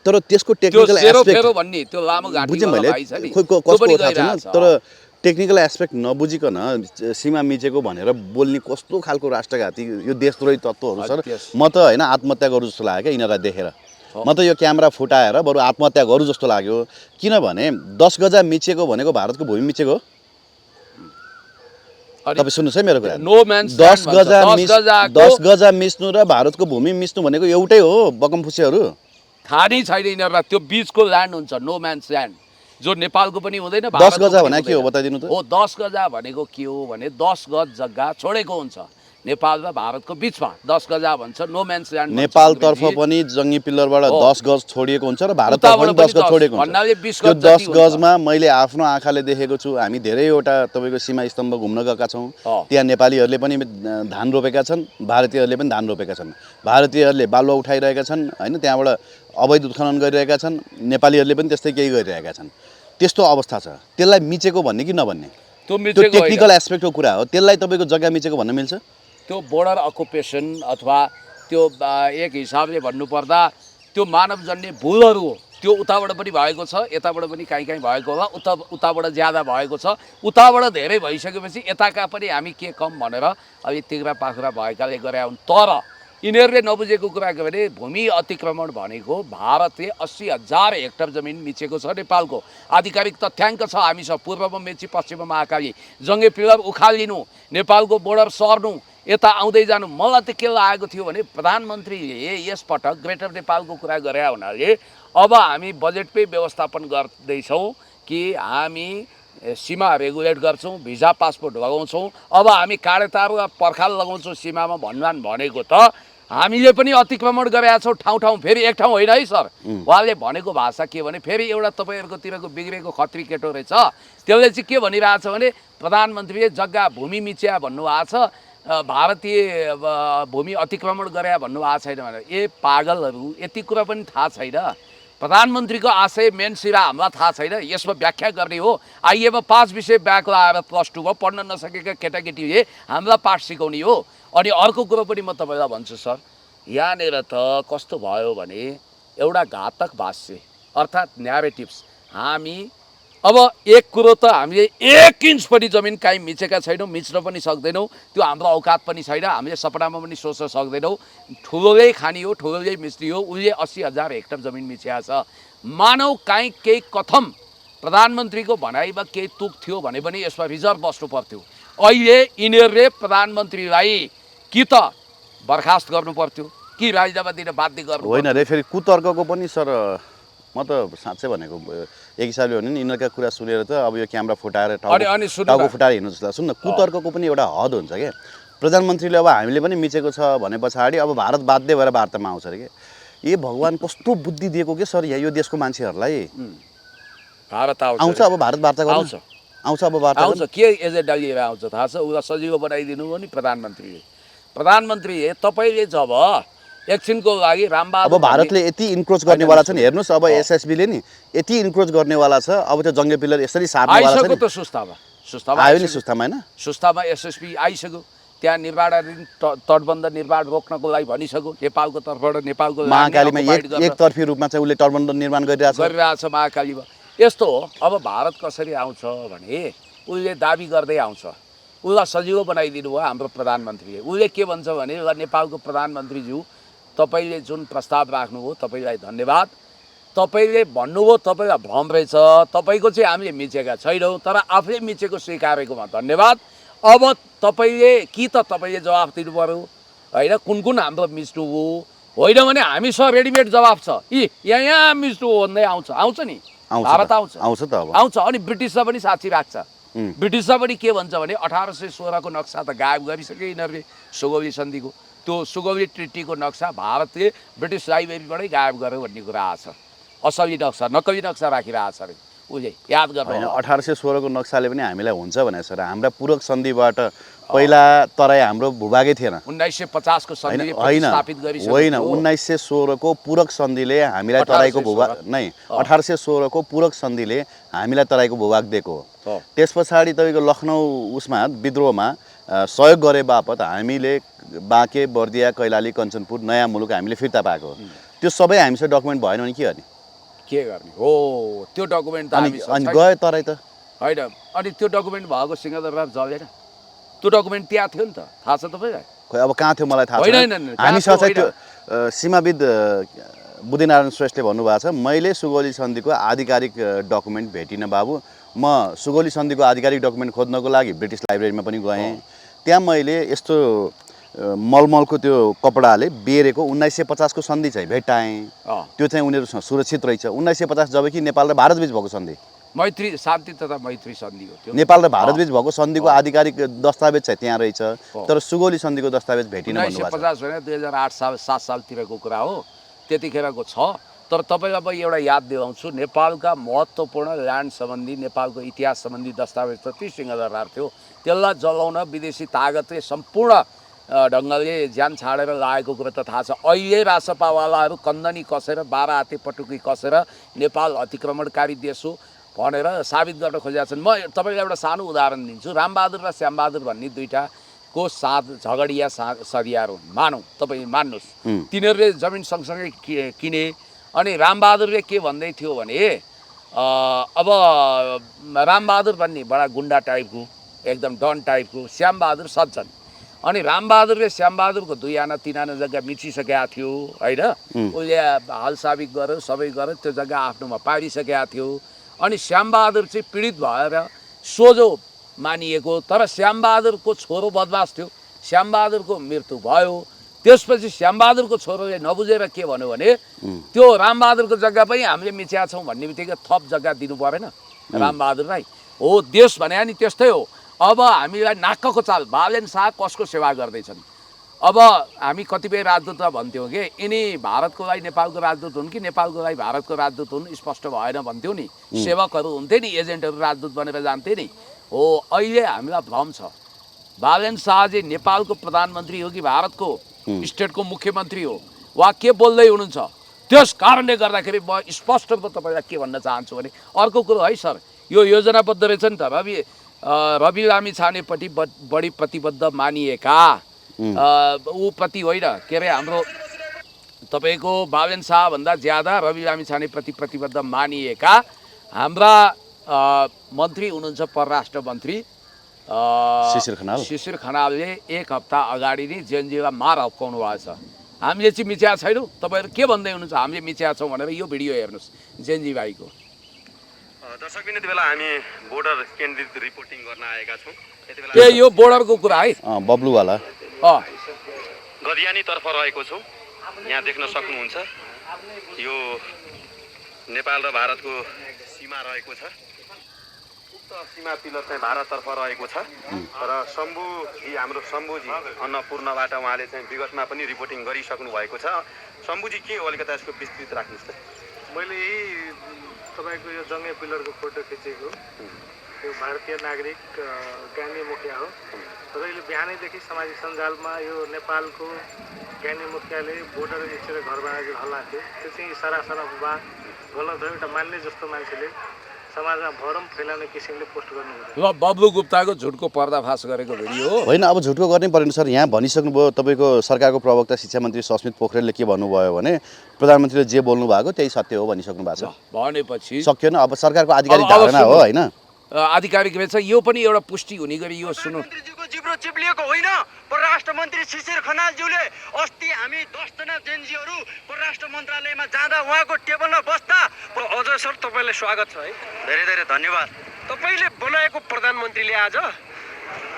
तर त्यसको टेक्निकल एस्पेक्ट भन्ने त्यो लामो घाटी बुझ्यौँ मैले, कसको थाहा छैन। तर टेक्निकल एस्पेक्ट नबुझिकन सीमा मिचेको भनेर बोल्ने कस्तो खालको राष्ट्रघाती यो देशद्रोही तत्त्वहरू सर। म त होइन आत्महत्या गरौँ जस्तो लाग्यो क्या यिनीहरूलाई देखेर। म त यो क्यामेरा फुटाएर बरु आत्महत्या गरौँ जस्तो लाग्यो। किनभने 10 गजा मिचेको भनेको भारतको भूमि मिचेको। तपाईँ सुन्नुहोस् है मेरो कुरा। 10 गजा मिच्नु र भारतको भूमि मिच्नु भनेको एउटै हो बकमफुसेहरू। थाहा नै छैन यिनीहरूलाई। त्यो बिचको ल्यान्ड हुन्छ, नो म्यान्स ल्यान्ड, जो नेपालको पनि हुँदैन। 10 गजा भने के हो बताइदिनु त? हो 10 गजा भनेको के हो भने 10 गज जग्गा छोडेको हुन्छ नेपाल र भारतको बिचमा। 10 गजा भन्छ, नो म्यान्स ल्यान्ड। नेपालतर्फ पनि जङ्गी पिल्लरबाट 10 गज छोडिएको हुन्छ र भारततर्फ पनि 10 गज छोडिएको हुन्छ। त्यो 10 गजमा मैले आफ्नो आँखाले देखेको छु। हामी धेरैवटा तपाईँको सीमा स्तम्भ घुम्न गएका छौँ। त्यहाँ नेपालीहरूले पनि धान रोपेका छन्, भारतीयहरूले पनि धान रोपेका छन्। भारतीयहरूले बालुवा उठाइरहेका छन् होइन, त्यहाँबाट अवैध उत्खनन गरिरहेका छन्। नेपालीहरूले पनि त्यस्तै केही गरिरहेका छन्। त्यस्तो अवस्था छ, त्यसलाई मिचेको भन्ने कि नभन्ने? त्यो त्यो मिचेको होइन। टेक्निकल एस्पेक्टको कुरा हो, त्यसलाई तपाईँको जग्गा मिचेको भन्न मिल्छ? त्यो बोर्डर अकुपेसन अथवा त्यो एक हिसाबले भन्नुपर्दा त्यो मानवजन्य भुलहरू हो। त्यो उताबाट पनि भएको छ, यताबाट पनि कहीँ कहीँ भएको होला, उताबाट ज्यादा भएको छ, उताबाट धेरै भइसकेपछि यताका पनि हामी के कम भनेर अलि तिग्रा पाखुरा भएकाले गरे हुन्। तर यिनीहरूले नबुझेको कुरा के भने भूमि अतिक्रमण भनेको भारतले 80,000 हेक्टर जमिन मिचेको छ। नेपालको आधिकारिक तथ्याङ्क छ हामीसँग। पूर्वमा मेची, पश्चिममा महाकाली, जङ्गे पिलर उखालिनु, नेपालको बोर्डर सर्नु, यता आउँदै जानु। मलाई त के लागेको थियो भने प्रधानमन्त्रीले यसपटक ग्रेटर नेपालको कुरा गरे हुनाले अब हामी बजेटमै व्यवस्थापन गर्दैछौँ कि हामी सीमा रेगुलेट गर्छौँ, भिजा पासपोर्ट लगाउँछौँ, अब हामी काँडेतार वा पर्खाल लगाउँछौँ सीमामा भन्नान् भनेको त हामीले पनि अतिक्रमण गरेका छौँ ठाउँ ठाउँ। फेरि एक ठाउँ होइन है सर, उहाँले भनेको भाषा के भने फेरि एउटा तपाईँहरूकोतिरको बिग्रेको खत्री केटो रहेछ, त्यसले चाहिँ के भनिरहेछ भने प्रधानमन्त्रीले जग्गा भूमि मिच्या भन्नुभएको छ, भारतीय भूमि अतिक्रमण गरे भन्नुभएको छैन भनेर। ए पागलहरू, यति कुरा पनि थाहा छैन? प्रधानमन्त्रीको आशय मेन सिरा हामीलाई थाहा छैन? यसमा व्याख्या गर्ने हो। आइएमा 5 विषय ब्याक लगाएर +2 मा पढ्न नसकेका केटाकेटीले हामीलाई पाठ सिकाउने हो। अनि अर्को कुरो पनि म तपाईँलाई भन्छु सर, यहाँनिर त कस्तो भयो भने एउटा घातक भाष्य अर्थात् न्यारेटिभ्स। हामी अब एक कुरो त हामीले 1 इन्च पनि जमिन काहीँ मिचेका छैनौँ, मिच्न पनि सक्दैनौँ, त्यो हाम्रो औकात पनि छैन, हामीले सपनामा पनि सोच्न सक्दैनौँ। ठुलोले खानी हो, ठुलोले मिच्ने हो। उसले 80,000 हेक्टर जमिन मिचेको छ। मानव काहीँ केही कथम प्रधानमन्त्रीको भनाइमा केही तुक थियो भने पनि यसमा रिजर्भ बस्नु पर्थ्यो। अहिले यिनीहरूले प्रधानमन्त्रीलाई कि त बर्खास्त गर्नु पर्थ्यो कि राजीनामा दिन बाध्य गर्नु होइन रे, फेरि कुतर्कको पनि सर म त साँच्चै भनेको एक हिसाबले भने नि यिनीहरूका कुरा सुनेर त अब यो क्यामेरा फुटाएर टाउको फुटाएर हिँड्नु जस्तो लाग्छ। सुन्न, कुतर्कको पनि एउटा हद हुन्छ क्या। प्रधानमन्त्रीले अब हामीले पनि मिचेको छ भने पछाडि अब भारत बाध्य भएर वार्तामा आउँछ अरे के। ए भगवान्, कस्तो बुद्धि दिएको के सर यो देशको मान्छेहरूलाई। भारत आउँछ अब भारत वार्ता गर्नु, आउँछ अब वार्ता आउँछ। के एजेन्डा लिएर आउँछ थाहा छ? उसलाई सजिलो बनाइदिनु हो नि प्रधानमन्त्रीले। तपाईँले जब एकछिनको लागि रामबहादुर अब भारतले यति इन्क्रोच गर्नेवाला छ नि, हेर्नुहोस् अब एसएसबीले नि यति इन्क्रोच गर्नेवाला छ। अब त्यो जङ्गे पिलर यसरी सार्नेवाला छ नि। आइसक्यो त सुस्तामा आयो नि सुस्तामा, होइन? सुस्तामा एसएसबी आइसक्यो। त्यहाँ निर्माणाधीन तटबन्ध निर्माण रोक्नको लागि भनिसक्यो नेपालको तर्फबाट। नेपालको महाकालीमा एकतर्फी रूपमा चाहिँ उसले तटबन्ध निर्माण गरिरहेछ महाकालीमा। यस्तो हो। अब भारत कसरी आउँछ भने उसले दाबी गर्दै आउँछ। उसलाई सजिलो बनाइदिनु भयो हाम्रो प्रधानमन्त्रीले। उसले के भन्छ भने ल नेपालको प्रधानमन्त्रीज्यू, तपाईँले जुन प्रस्ताव राख्नुभयो तपाईँलाई धन्यवाद। तपाईँले भन्नुभयो तपाईँलाई भ्रम रहेछ, तपाईँको चाहिँ हामीले मिचेका छैनौँ, तर आफूले मिचेको स्वीकारेकोमा धन्यवाद। अब तपाईँले कि त तपाईँले जवाफ दिनु पऱ्यो होइन, कुन कुन हाम्रो मिच्नु हो, होइन भने हामीसँग रेडिमेड जवाफ छ। यहाँ मिच्नु हो भन्दै आउँछ नि, भारत आउँछ त अब आउँछ। अनि ब्रिटिसलाई पनि साक्षी राख्छ। ब्रिटिसलाई पनि के भन्छ भने 1816 को नक्सा त गायब गरिसक्यो यिनीहरूले, सुगौली सन्धिको। त्यो सुगौली ट्रिटीको नक्सा भारतले ब्रिटिस लाइब्रेरीबाटै गायब गर्यो भन्ने कुरा आएको छ। असली नक्सा, नक्कली नक्सा राखिरहेको छ अरे उसले, याद गर्नु। 1816 को नक्साले पनि हामीलाई हुन्छ भने सर, हाम्रा पूरक सन्धिबाट पहिला तराई हाम्रो भूभागै थिएन। 1950 को सन्धिले स्थापित गरिसक्यो। होइन, 1916 को पूरक सन्धिले हामीलाई तराईको भूभाग नै, 1816 को पूरक सन्धिले हामीलाई तराईको भूभाग दिएको हो। त्यस पछाडि तपाईँको लखनऊ उसमा विद्रोहमा सहयोग गरे बापत हामीले बाँके, बर्दिया, कैलाली, कञ्चनपुर, नयाँ मुलुक हामीले फिर्ता पाएको हो। त्यो सबै हामीसँग डकुमेन्ट भएन भने के गर्ने? के गर्ने हो? त्यो डकुमेन्ट त अनि गयो तराई त होइन। अनि त्यो डकुमेन्ट भएको सिंहदरबार जलेन। त्यो डकुमेन्ट त्यहाँ थियो नि त, थाहा छ तपाईँलाई? खोइ अब कहाँ थियो मलाई थाहा छैन। हामीसँग चाहिँ त्यो सीमाविद बुद्धिनारायण श्रेष्ठले भन्नुभएको छ, मैले सुगौली सन्धिको आधिकारिक डकुमेन्ट भेटिनँ बाबु। म सुगौली सन्धिको आधिकारिक डकुमेन्ट खोज्नको लागि ब्रिटिस लाइब्रेरीमा पनि गएँ। त्यहाँ मैले यस्तो मलमलको त्यो कपडाले बेरेको 1950 को सन्धि चाहिँ भेट्टाएँ। त्यो चाहिँ उनीहरूसँग सुरक्षित रहेछ। 1950 जबकि नेपाल र भारतबीच भएको सन्धि, मैत्री शान्ति तथा मैत्री सन्धि हो त्यो। नेपाल र भारतबीच भएको सन्धिको आधिकारिक दस्तावेज चाहिँ त्यहाँ रहेछ, तर सुगौली सन्धिको दस्तावेज भेटिन भन्नुभएको छ। 1950 होइन, 2008 साल 7 सालतिरको कुरा हो, त्यतिखेरको छ। तर तपाईँलाई अब एउटा याद दिलाउँछु, नेपालका महत्त्वपूर्ण ल्यान्ड सम्बन्धी, नेपालको इतिहास सम्बन्धी दस्तावेज त ती सिंहदरबार थियो। त्यसलाई जलाउन विदेशी तागतले सम्पूर्ण ढङ्गले ज्यान छाडेर लागेको कुरा त थाहा छ। अहिले रासपावालाहरू कन्दनी कसेर, 12 हाते पटुकी कसेर नेपाल अतिक्रमणकारी देश हो, भनेर साबित गर्न खोजेका छन्। म तपाईँलाई एउटा सानो उदाहरण दिन्छु। रामबहादुर र श्यामबहादुर भन्ने दुईटाको साथ झगडिया सरियार हुन्, मानौँ, तपाईँ मान्नुहोस्। तिनीहरूले जमिन सँगसँगै किने। अनि रामबहादुरले के भन्दै थियो भने अब रामबहादुर भन्ने बडा गुन्डा टाइपको, एकदम डन टाइपको, श्यामबहादुर सज्जन। अनि रामबहादुरले श्यामबहादुरको 2 आना 3 आना जग्गा मिचिसकेका थियो होइन। उसले हालसाबिक गर्यो, सबै गर्यो, त्यो जग्गा आफ्नोमा पारिसकेका थियो। अनि श्यामबहादुर चाहिँ पीडित भएर सोझो मानिएको, तर श्यामबहादुरको छोरो बदमास थियो, श्यामबहादुरको मृत्यु भयो। त्यसपछि श्यामबहादुरको छोरोले नबुझेर के भन्यो भने त्यो रामबहादुरको जग्गा पनि हामीले मिच्याएको छौँ भन्ने बित्तिकै थप जग्गा दिनु परेन रामबहादुरलाई। हो, देश भने नि त्यस्तै हो। अब हामीलाई नाक्कको चाल, बालेन शाह कसको सेवा गर्दैछन्। अब हामी कतिपय राजदूतलाई भन्थ्यौँ कि यिनी भारतको लागि नेपालको राजदूत हुन् कि नेपालको लागि भारतको राजदूत हुन्, स्पष्ट भएन भन्थ्यौँ नि। सेवकहरू हुन्थे नि, एजेन्टहरू राजदूत बनेर जान्थे नि। हो, अहिले हामीलाई भ्रम छ बालेन शाह चाहिँ नेपालको प्रधानमन्त्री हो कि भारतको स्टेटको मुख्यमन्त्री हो वा के बोल्दै हुनुहुन्छ। त्यस कारणले गर्दाखेरि म स्पष्ट तपाईँलाई के भन्न चाहन्छु भने अर्को कुरो है सर, यो योजनाबद्ध रहेछ नि त। रवि लामी छानेपट्टि बढी प्रतिबद्ध मानिएका ऊ प्रति होइन, के अरे हाम्रो तपाईँको बालेन शाहभन्दा ज्यादा रवि लामी छानेप्रति प्रतिबद्ध मानिएका हाम्रा मन्त्री हुनुहुन्छ परराष्ट्र मन्त्री शिशिर खनालले 1 हप्ता अगाडि नै जेएनजीलाई मार हप्काउनु भएको छ। हामीले चाहिँ मिच्याएको छैनौँ। तपाईँहरू के भन्दै हुनुहुन्छ हामीले मिच्याएको छौँ भनेर? यो भिडियो हेर्नुहोस् जेएनजी भाइको। दर्शक यति बेला हामी बोर्डर केन्द्रित रिपोर्टिङ गर्न आएका छौँ। ए यो बोर्डरको कुरा है, बब्लुवाला गदियानीतर्फ रहेको छु। यहाँ देख्न सक्नुहुन्छ यो नेपाल र भारतको सीमा रहेको छ। उक्त सीमा पिलर चाहिँ भारततर्फ रहेको छ र शम्भुजी, हाम्रो शम्भुजी अन्नपूर्णबाट उहाँले चाहिँ विगतमा पनि रिपोर्टिङ गरिसक्नु भएको छ। शम्भुजी के हो अलिकति यसको विस्तृत राख्नुहोस् त। मैले तपाईँको यो जङ्गे पिलरको फोटो खिचेको, यो भारतीय नागरिक ज्ञानी मुखिया हो र अहिले बिहानैदेखि सामाजिक सञ्जालमा यो नेपालको ज्ञानी मुखियाले बोर्डर निस्केर घर बनाएको हल्ला थियो। त्यो चाहिँ सरासर अफवाह, गलत हो। एउटा मान्ने जस्तो मान्छेले समाजमा भरम फैलाउने किसिमले पोस्ट गर्नु हुँदैन। ल बब्लु गुप्ताको झुटको पर्दाफास गरेको भिडियो हो होइन। अब झुटको गर्नै परेन सर। यहाँ भनिसक्नुभयो, तपाईँको सरकारको प्रवक्ता शिक्षा मन्त्री सस्मित पोखरेलले के भन्नुभयो भने प्रधानमन्त्रीले जे बोल्नु भएको त्यही सत्य हो भनिसक्नु भएको छ। भनेपछि सकिएन। अब सरकारको आधिकारिक धारणा हो होइन, आधिकारिक रहेछ। यो पनि एउटा पुष्टि हुने गरी यो सुन्नु। मन्त्रीज्यूको जिब्रो चिप्लिएको होइन। परराष्ट्र मन्त्री शिशिर खनालज्यूले अस्ति हामी 10 जना जेएनजीहरू परराष्ट्र मन्त्रालयमा जाँदा उहाँको टेबलमा बस्दा, अझ सर तपाईँलाई स्वागत छ है। धेरै धेरै धन्यवाद। तपाईँले बनाएको प्रधानमन्त्रीले आज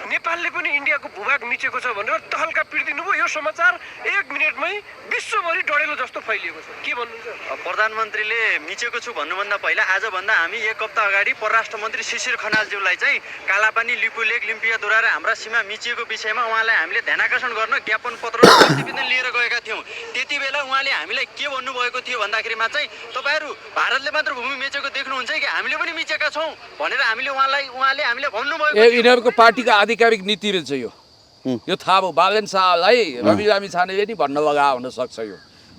नेपालले पनि इन्डियाको भूभाग मिचेको छ भनेर तहल्का पिर्दिनु भयो। यो समाचार 1 मिनेटमै विश्वभरि डढेलो जस्तो फैलिएको छ। के भन्नुहुन्छ? प्रधानमन्त्रीले मिचेको छु भन्नुभन्दा पहिला आजभन्दा हामी 1 हप्ता अगाडि परराष्ट्र मन्त्री शिशिर खनालज्यूलाई चाहिँ कालापानी, लिपुलेक, लिम्पियाद्वारा र हाम्रा सीमा मिचिएको विषयमा उहाँलाई हामीले ध्यानाकर्षण गर्न ज्ञापन पत्र र प्रतिवेदन लिएर गएका थियौँ। त्यति बेला उहाँले हामीलाई के भन्नुभएको थियो भन्दाखेरिमा चाहिँ तपाईँहरू भारतले मात्र भूमि मिचेको देख्नुहुन्छ कि हामीले पनि मिचेका छौँ भनेर उहाँले हामीलाई भन्नुभएको। यिनीहरूको पार्टीको आधिकारिक नीति रहेछ यो थाहा भयो। बालेन शाहलाई रवि लामी छानेले नि भन्न लगा हुनसक्छ यो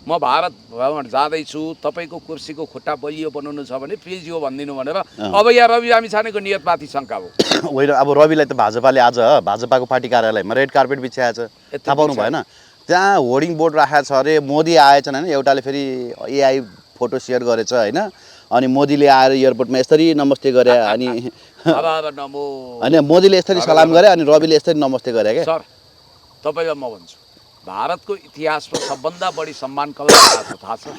म भारत भ्रमण जाँदैछु, तपाईँको कुर्सीको खुट्टा बलियो बनाउनु छ भने प्लिज यो भनिदिनु भनेर। अब यहाँ रवि लामी छानेको नियतमाथि शङ्का हो। होइन, अब रविलाई त भाजपाले आज भाजपाको पार्टी कार्यालयमा रेड कार्पेट बिछाएको छ, थाहा पाउनु भएन? त्यहाँ होर्डिङ बोर्ड राखेको छ अरे, मोदी आएछन् होइन। एउटाले फेरि एआई फोटो सेयर गरेछ होइन। अनि मोदीले आएर एयरपोर्टमा यसरी नमस्ते गरे, अनि मोदीले यसरी सलाम गरे, अनि रविले यसरी नमस्ते गरे क्या। सर तपाईँलाई म भन्छु, भारतको इतिहासमा सबभन्दा बढी सम्मान कसलाई थाहा छ?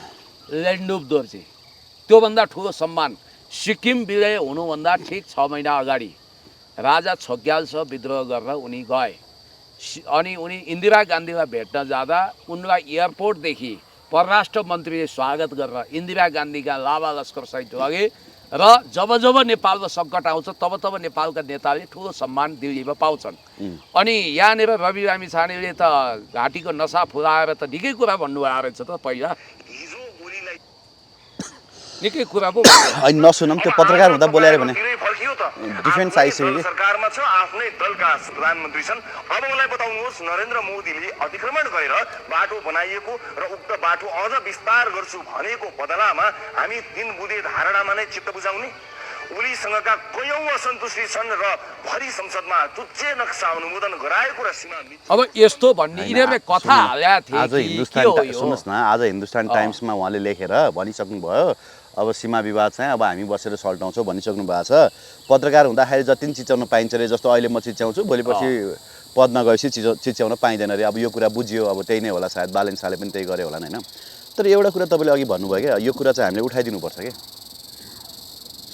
लेन्डुप दोर्जे। त्योभन्दा ठुलो सम्मान सिक्किम विलय हुनुभन्दा ठिक 6 महिना अगाडि राजा छोग्यालसँग विद्रोह गरेर उनी गए। अनि उनी इन्दिरा गान्धीलाई भेट्न जाँदा उनलाई एयरपोर्टदेखि परराष्ट्र मन्त्रीले स्वागत गरेर इन्दिरा गान्धीका लाभा लस्करसहित लगे र जब जब नेपालमा सङ्कट आउँछ तब नेपालका नेताले ठुलो सम्मान दिल्लीमा पाउँछन्। अनि यहाँनिर रवि लामी छानेले त घाँटीको नसा फुलाएर त निकै कुरा भन्नुभएको रहेछ त पहिला। निकै कुरा पो होइन, नसुनौँ। त्यो पत्रकार हुँदा बोले भने डिफेन्स आइसक्यो। सरकारमा छ, आफ्नै दलका प्रधानमन्त्री छन्। अब मलाई बताउनुहोस्, नरेन्द्र मोदीले अतिक्रमण गरेर बाटो बनाइएको र उक्त बाटो अझ विस्तार गर्छु भनेको बदलामा हामी 3 बुँदे धारणामा नै चित्त बुझाउने? ओलीसँगका कयौँ असन्तुष्टि छन् र भरि संसदमा जुच्चे नक्सा अनुमोदन गराएको र सीमा अब यस्तो भन्ने यिनीहरूले कथा हालेका थिए आज कि हिन्दुस्तान के हो यो? सुन्नुहोस् न, आज हिन्दुस्तान टाइम्समा उहाँले लेखेर भनिसक्नुभयो अब सीमा विवाद चाहिँ अब हामी बसेर सल्टाउँछौँ भनिसक्नु भएको छ। पत्रकार हुँदाखेरि जति पनि चिच्याउन पाइन्छ अरे, जस्तो अहिले म चिच्याउँछु भोलिपछि पद नगएपछि चिच्याउन पाइँदैन अरे। अब यो कुरा बुझियो, अब त्यही नै होला सायद, बालेन शाहले पनि त्यही गरे होला होइन। तर एउटा कुरा तपाईँले अघि भन्नुभयो क्या, यो कुरा चाहिँ हामीले उठाइदिनुपर्छ क्या।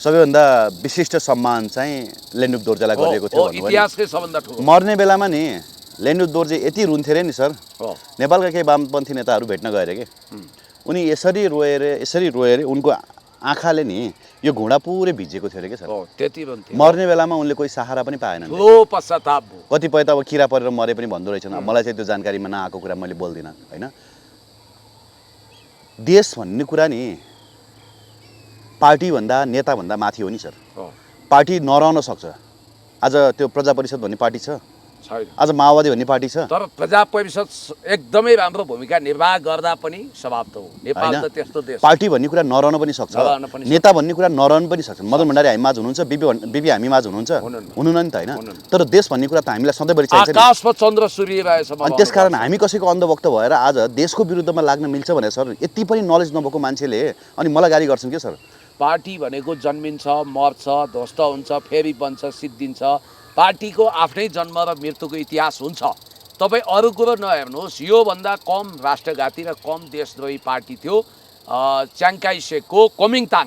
सबैभन्दा विशिष्ट सम्मान चाहिँ लेन्डुप दोर्जेलाई गरिएको थियो भन्नुभयो नि। इतिहासकै सबभन्दा ठुलो मर्ने बेलामा नि लेन्डुप दोर्जे यति रुन्थे अरे नि सर, नेपालका केही वामपन्थी नेताहरू भेट्न गएर के उनी यसरी रोएर उनको आँखाले नि यो घुँडा पुरै भिजेको थियो अरे क्या सर। त्यति भन्थे। मर्ने बेलामा उनले कोही सहारा पनि पाएनन्। ठुलो पश्चाताप भयो। कतिपय त अब किरा परेर मरे पनि भन्दो रहेछन्। मलाई चाहिँ त्यो जानकारीमा नआएको कुरा मैले बोल्दिनँ होइन। देश भन्ने कुरा नि पार्टीभन्दा नेताभन्दा माथि हो नि सर। पार्टी नरहन सक्छ। आज त्यो प्रजा परिषद भन्ने पार्टी छ, छैन। आज माओवादी भन्ने पार्टी छ। तर प्रजा परिषद एकदमै राम्रो भूमिका निर्वाह गर्दा पनि समाप्त हो। नेपाल त त्यस्तो देश। पार्टी भन्ने कुरा नरहन पनि सक्छ, नेता भन्ने कुरा नरहन पनि सक्छ। मदन भण्डारी हामी माझ हुनुहुन्छ, बिपी हामी माझ हुनुहुन्छ, हुनुहुन्न नि त होइन। तर देश भन्ने कुरा त हामीलाई सधैँभरि चाहिन्छ नि। आकाशमा चन्द्र सूर्य रहेछ। अनि त्यसकारण हामी कसैको अन्धभक्त भएर आज देशको विरुद्धमा लाग्न मिल्छ भने सर यति पनि नलेज नभएको मान्छेले अनि मलाई गाली गर्छन् के सर। पार्टी भनेको जन्मिन्छ, मर्छ, ध्वस्त हुन्छ, फेरि बन्छ, सिद्धिन्छ। पार्टीको आफ्नै जन्म र मृत्युको इतिहास हुन्छ। तपाईँ अरू कुरो नहेर्नुहोस्। योभन्दा कम राष्ट्रघाती र कम देशद्रोही पार्टी थियो च्याङ्काई सेकको कोमिङताङ।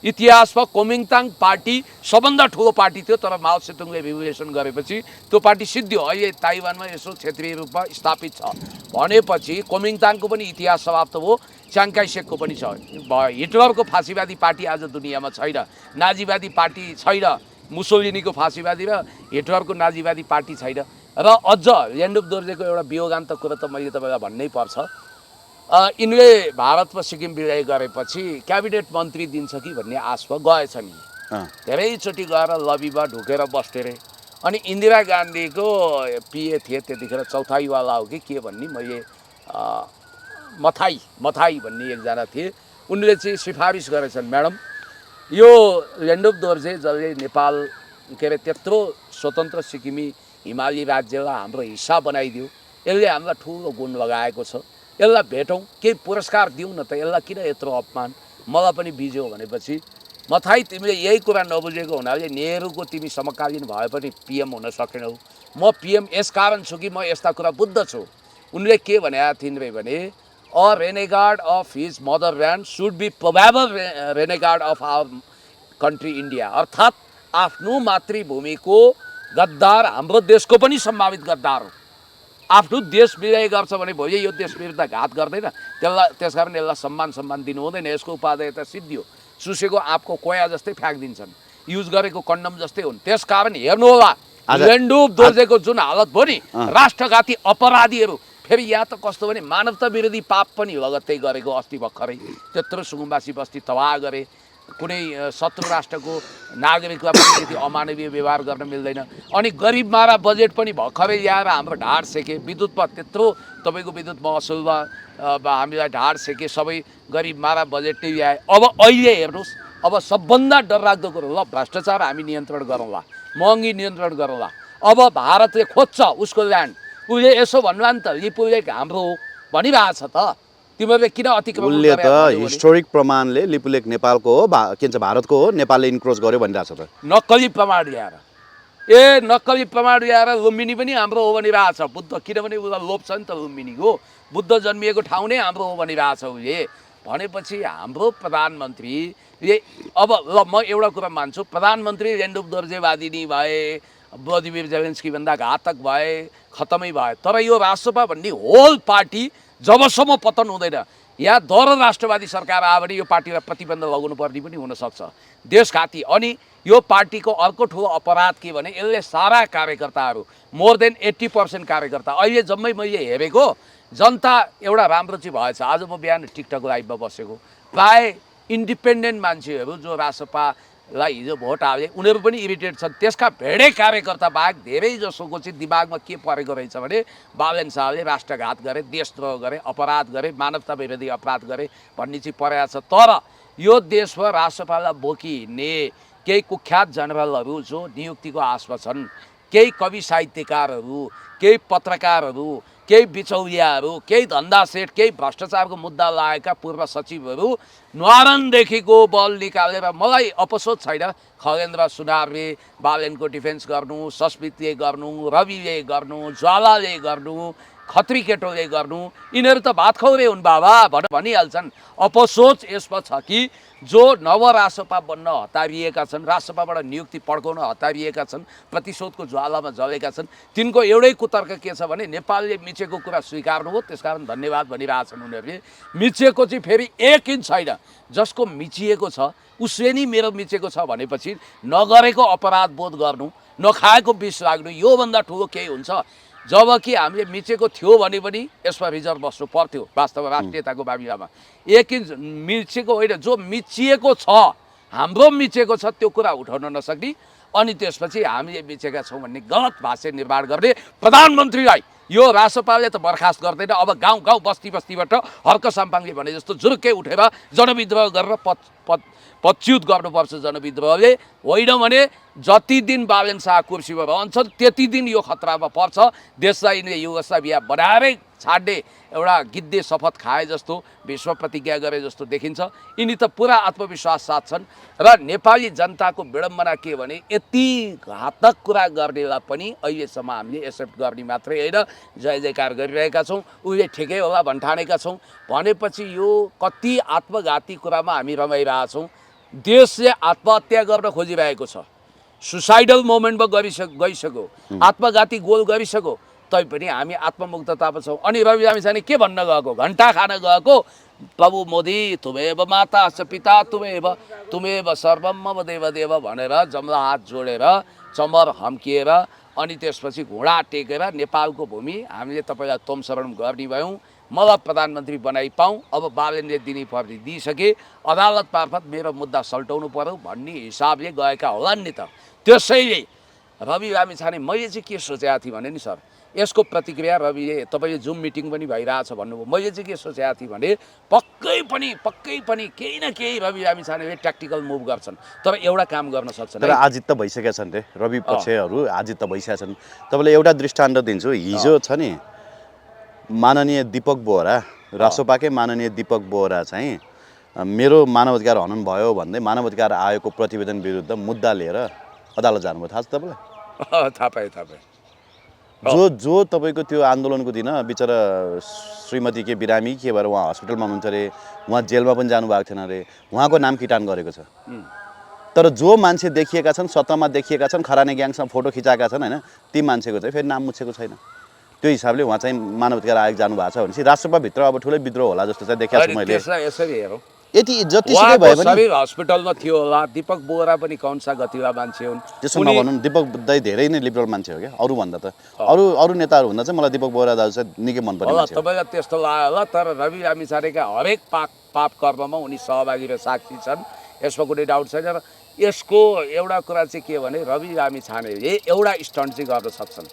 इतिहासमा कोमिङताङ पार्टी सबभन्दा ठुलो पार्टी थियो। तर माओ सेतुङले रिभोल्युसन गरेपछि त्यो पार्टी सिद्धियो। अहिले ताइवानमा यसो क्षेत्रीय रूपमा स्थापित छ भनेपछि कोमिङताङको पनि इतिहास समाप्त भयो, च्याङ्काई सेकको पनि छ। हिटलरको फाँसीवादी पार्टी आज दुनियाँमा छैन, नाजीवादी पार्टी छैन, मुसोलिनीको फाँसीवादी र हिटलरको नाजीवादी पार्टी छैन। र अझ लेन्डुप दोर्जेको एउटा वियोगान्त कुरो त मैले तपाईँलाई भन्नै पर्छ। यिनले भारतमा सिक्किम विलय गरेपछि क्याबिनेट मन्त्री दिन्छ कि भन्ने आशमा गएछन्। धेरैचोटि गएर लबीमा ढुकेर बस्थे अरे। अनि इन्दिरा गान्धीको पिए थिए त्यतिखेर, चौथाइवाला हो कि के भन्ने, मैले मथाई भन्ने एकजना थिए, उनले चाहिँ सिफारिस गरेछन्, म्याडम यो लेन्डुप दोर्जे जसले नेपाल के अरे त्यत्रो स्वतन्त्र सिक्किमी हिमाली राज्यलाई हाम्रो हिस्सा बनाइदियो, यसले हामीलाई ठुलो गुण लगाएको छ, यसलाई भेटौँ, केही पुरस्कार दिउँ न त, यसलाई किन यत्रो अपमान, मलाई पनि बिज्यो भनेपछि मथाई तिमीले यही कुरा नबुझेको हुनाले नेहरूको तिमी समकालीन भए पनि पिएम हुन सकेनौ। म पिएम यस कारण छु कि म यस्ता कुरा बुझ्दछु। उनले के भनेका थिइन् भने a renegade of his motherland should be probable renegade of our country India. अर्थात् आफ्नो मातृभूमिको गद्दार हाम्रो देशको पनि सम्भावित गद्दार हो। आफ्नो देश विलय गर्छ भने भोलि यो देश विरुद्ध घात गर्दैन, त्यसकारण यसलाई सम्मान दिनु हुँदैन। यसको उपादेयता सिद्धियो, सुसेको आँपको कोया जस्तै फ्याँकिदिन्छन्, युज गरेको कन्डम जस्तै हुन्। त्यसकारण हेर्नुहोला लेन्डुप दोर्जेको जुन हालत भयो नि, राष्ट्रघाती अपराधीहरू। फेरि यहाँ त कस्तो भने मानवता विरोधी पाप पनि लगत्तै गरेको। अस्ति भर्खरै त्यत्रो सुकुम्बासी बस्ती तबाह गरे, कुनै शत्रु राष्ट्रको नागरिकलाई पनि त्यति अमानवीय व्यवहार गर्न मिल्दैन। अनि गरिब मारा बजेट पनि भर्खरै ल्याएर हाम्रो ढाड सेके। विद्युतमा त्यत्रो तपाईँको विद्युत महसुलमा हामीलाई ढाड सेके, सबै गरिब मारा बजेट नै ल्याए। अब अहिले हेर्नुहोस्, अब सबभन्दा डरलाग्दो कुरो, ल भ्रष्टाचार हामी नियन्त्रण गरौँला, महँगी नियन्त्रण गरौँला। अब भारतले खोज्छ उसको ल्यान्ड, उसले यसो भन्ला नि त लिपु लेक हाम्रो हो भनिरहेको छ त। तिमीहरूले किन अतिक्रमण उसले त हिस्टोरिक प्रमाणले लिपुलेक नेपालको हो, के भन्छ भारतको हो, नेपालले इन्क्रोच गर्यो भनिरहेको छ त। नक्कली प्रमाण ल्याएर नक्कली प्रमाण ल्याएर लुम्बिनी पनि हाम्रो हो भनिरहेको छ। बुद्ध, किनभने उसलाई लोभ छ नि त लुम्बिनीको, बुद्ध जन्मिएको ठाउँ नै हाम्रो हो भनिरहेको छ उसले। भनेपछि हाम्रो प्रधानमन्त्रीले अब ल म एउटा कुरा मान्छु, प्रधानमन्त्री लेन्डुप दोर्जेवादी नै भए, भ्लादिमिर जेलेन्स्की भन्दा घातक भए, खतमै भए। तर यो राष्ट्रपा भन्ने होल पार्टी जबसम्म पतन हुँदैन, यहाँ दर राष्ट्रवादी सरकार आयो भने यो पार्टीलाई प्रतिबन्ध लगाउनु पर्ने पनि हुनसक्छ, देशघाती। अनि यो पार्टीको अर्को ठुलो अपराध के भने यसले सारा कार्यकर्ताहरू, मोर देन 80% कार्यकर्ता, अहिले जम्मै मैले हेरेको जनता एउटा राम्रो चाहिँ भएछ। आज म बिहान टिकटक लाइभमा बसेको, प्राय इन्डिपेन्डेन्ट मान्छेहरू जो राष्ट्रपालाई हिजो भोट हाले उनीहरू पनि इरिटेट छन्। त्यसका भेडै कार्यकर्ता बाहेक धेरै जसोको चाहिँ दिमागमा के परेको रहेछ भने बालेन शाहले राष्ट्रघात गरे, देशद्रोह गरे, अपराध गरे, मानवता विरोधी अपराध गरे भन्ने चाहिँ परेको छ। तर यो देशमा राष्ट्रपालाई बोकी हिँड्ने केही कुख्यात जनरलहरू जो नियुक्तिको आशमा छन्, केही कवि साहित्यकारहरू, केही पत्रकारहरू, केही बिचौलियाहरू, केही धन्दा सेठ, केही भ्रष्टाचारको मुद्दा लागेका पूर्व सचिवहरू न्वारानदेखिको बल निकालेर मलाई अपसोच छैन खगेन्द्र सुनारले बालेनको डिफेन्स गर्नु, सस्मितले गर्नु, रविले गर्नु, ज्वालाले गर्नु, खत्री केटोले गर्नु, यिनीहरू त भातखौरे हुन् बाबा भनिहाल्छन्। अपसोच यसमा छ कि जो नव रासपा बन्न हतारिएका छन्, रासपाबाट नियुक्ति पड्काउन हतारिएका छन्, प्रतिशोधको ज्वालामा जलेका छन्, तिनको एउटै कुतर्क के छ भने नेपालले मिचेको कुरा स्वीकार्नु हो, त्यसकारण धन्यवाद भनिरहेछन् उनीहरूले। मिचेको चाहिँ फेरि एक इन्च छैन, जसको मिचिएको छ उसले नि मेरो मिचेको छ भनेपछि नगरेको अपराध बोध गर्नु, नखाएको विष लाग्नु, योभन्दा ठुलो केही हुन्छ? जबकि हामीले मिचेको थियो भने पनि यसमा रिजर्भ बस्नु पर्थ्यो वास्तवमा राष्ट्रियताको मामिलामा। एक इन्च मिचेको होइन, जो मिचिएको छ, हाम्रो मिचेको छ त्यो कुरा उठाउन नसक्ने, अनि त्यसपछि हामीले मिचेका छौँ भन्ने गलत भाष्य निर्माण गर्ने प्रधानमन्त्रीलाई यो रासपाले त बर्खास्त गर्दैन। अब गाउँ गाउँ बस्ती बस्तीबाट हर्क साम्पाङले भने जस्तो जुर्कै उठेर जनविद्रोह गरेर पच्युत गर्नुपर्छ जनविद्रोहले, होइन भने जति दिन बालेन शाह कुर्सीमा रहन्छन् त्यति दिन यो खतरामा पर्छ। देशलाई यिनले युगोस्लाभिया बनाएरै छाड्ने एउटा गिद्धे शपथ खाए जस्तो, विश्व प्रतिज्ञा गरे जस्तो देखिन्छ। यिनी त पुरा आत्मविश्वास साथ छन् र नेपाली जनताको विडम्बना के भने यति घातक कुरा गर्नेलाई पनि अहिलेसम्म हामीले एक्सेप्ट गर्ने मात्रै होइन, जय जयकार गरिरहेका छौँ, उहिले ठिकै होला भन्ठानेका छौँ। भनेपछि यो कति आत्मघाती कुरामा हामी रमाइरहेछौँ। देशले आत्महत्या गर्न खोजिरहेको छ, सुसाइडल मोमेन्टमा गइसक्यो, आत्मघाती गोल गरिसक्यो, तैपनि हामी आत्ममुग्धतामा छौँ। अनि रवि लामिछाने के भन्न गएको? घन्टा खान गएको, प्रभु मोदी तुमेव माता च पिता तुमेव सर्वम मम देवदेव भनेर जम्ला हात जोडेर चम्बर हम्किएर अनि त्यसपछि घोडा टेकेर नेपालको भूमि हामीले तपाईँलाई तोमशरण गर्ने भयौँ, मलाई प्रधानमन्त्री बनाइ पाऊँ, अब बालेनले दिने पर्ने दिइसके, अदालत मार्फत मेरो मुद्दा सल्टाउनु पर्यो भन्ने हिसाबले गएका होलान् नि त। त्यसैले रवि लामिछाने मैले चाहिँ के सोचेको थिएँ भने नि सर, यसको प्रतिक्रिया रविले तपाईँले जुम मिटिङ पनि भइरहेछ भन्नुभयो, मैले चाहिँ के सोचेको थिएँ भने पक्कै पनि केही न केही रवि लामिछानेले ट्याक्टिकल मुभ गर्छन्, तर एउटा काम गर्न सक्छन्। तर आजित त भइसकेका छन् रे, रवि पक्षहरू आजित त भइसकेका छन्। तपाईँलाई एउटा दृष्टान्त दिन्छु, हिजो छ नि माननीय दीपक बोहरा, रासोपाकै माननीय दीपक बोहरा चाहिँ मेरो मानवाधिकार हनन भयो भन्दै मानवाधिकार आयोगको प्रतिवेदन विरुद्ध मुद्दा लिएर अदालत जानुभयो, थाहा छ तपाईँलाई? थाहा पाएँ। जो तपाईँको त्यो आन्दोलनको दिन बिचरा श्रीमती के बिरामी के भएर उहाँ हस्पिटलमा हुनुहुन्छ अरे, उहाँ जेलमा पनि जानुभएको थिएन अरे, उहाँको नाम किटान गरेको छ। तर जो मान्छे देखिएका छन्, सत्तामा देखिएका छन्, खराने ग्याङसँग फोटो खिचाएका छन् होइन, ती मान्छेको चाहिँ फेरि नाम मुछेको छैन। त्यो हिसाबले उहाँ चाहिँ मानवाधिकार आयोग जानुभएको छ भनेपछि राष्ट्रसभाभित्र अब ठुलै विद्रोह होला जस्तो चाहिँ देखेको छु मैले। यसरी हेरौँ, यति जतिसुकै भए पनि शरीर हस्पिटलमा थियो होला। दीपक बोहरा पनि कौनसा गतिला मान्छे हुन्, त्यसो नभनौँ, दीपक दाइ धेरै नै लिबरल मान्छे हो क्या अरूभन्दा त। अरू नेताहरूभन्दा चाहिँ मलाई दीपक बोहरा दाजु चाहिँ निकै मनपर्ने मान्छे हो। तपाईँलाई त्यस्तो लाग्यो होला, तर रवि लामिछानेका हरेक पाप कर्ममा उनी सहभागी र साक्षी छन्, यसमा कुनै डाउट छैन। र यसको एउटा कुरा चाहिँ के भने रवि लामिछानेले एउटा स्टन्ट चाहिँ गर्न सक्छन्।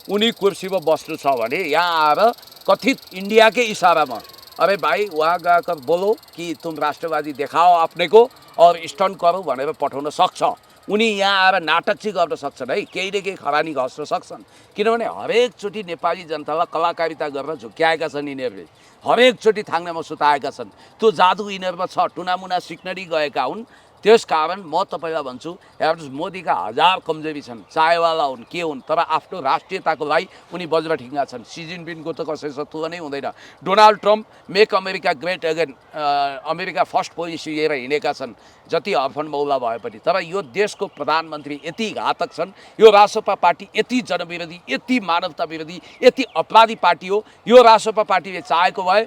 उनी कुर्सीमा बस्नु छ भने यहाँ आएर कथित इन्डियाकै इसारामा अरे भाइ वहाँ गएर बोलो कि तुम राष्ट्रवादी देखाओ अपने को और स्टन्ट करो भनेर पठाउन सक्छ। उनी यहाँ आएर नाटक चाहिँ गर्न सक्छन् है, केही न केही खरानी घस्न सक्छन्। किनभने हरेकचोटि नेपाली जनतालाई कलाकारिता गरेर झुक्क्याएका छन् यिनीहरूले, हरेकचोटि थाङ्नामा सुताएका छन्। त्यो जादु यिनीहरूमा छ, टुनामुना सिक्नरी गएका हुन्। त्यसकारण म तपाईँलाई भन्छु, हेर्नुहोस् मोदीका हजार कमजोरी छन्, चायवाला हुन् के हुन्, तर आफ्नो राष्ट्रियताको लागि उनी बज्रठिङ्गा छन्। सी जिनपिङको त कसैसँग तुलनै हुँदैन। Donald Trump make America great again, America first policy लिएर हिँडेका छन् जति हर्फन मौला भए पनि। तर यो देशको प्रधानमन्त्री यति घातक छन्, यो रासपा पार्टी यति जनविरोधी, यति मानवता विरोधी, यति अपराधी पार्टी हो। यो रासपा पार्टीले चाहेको भए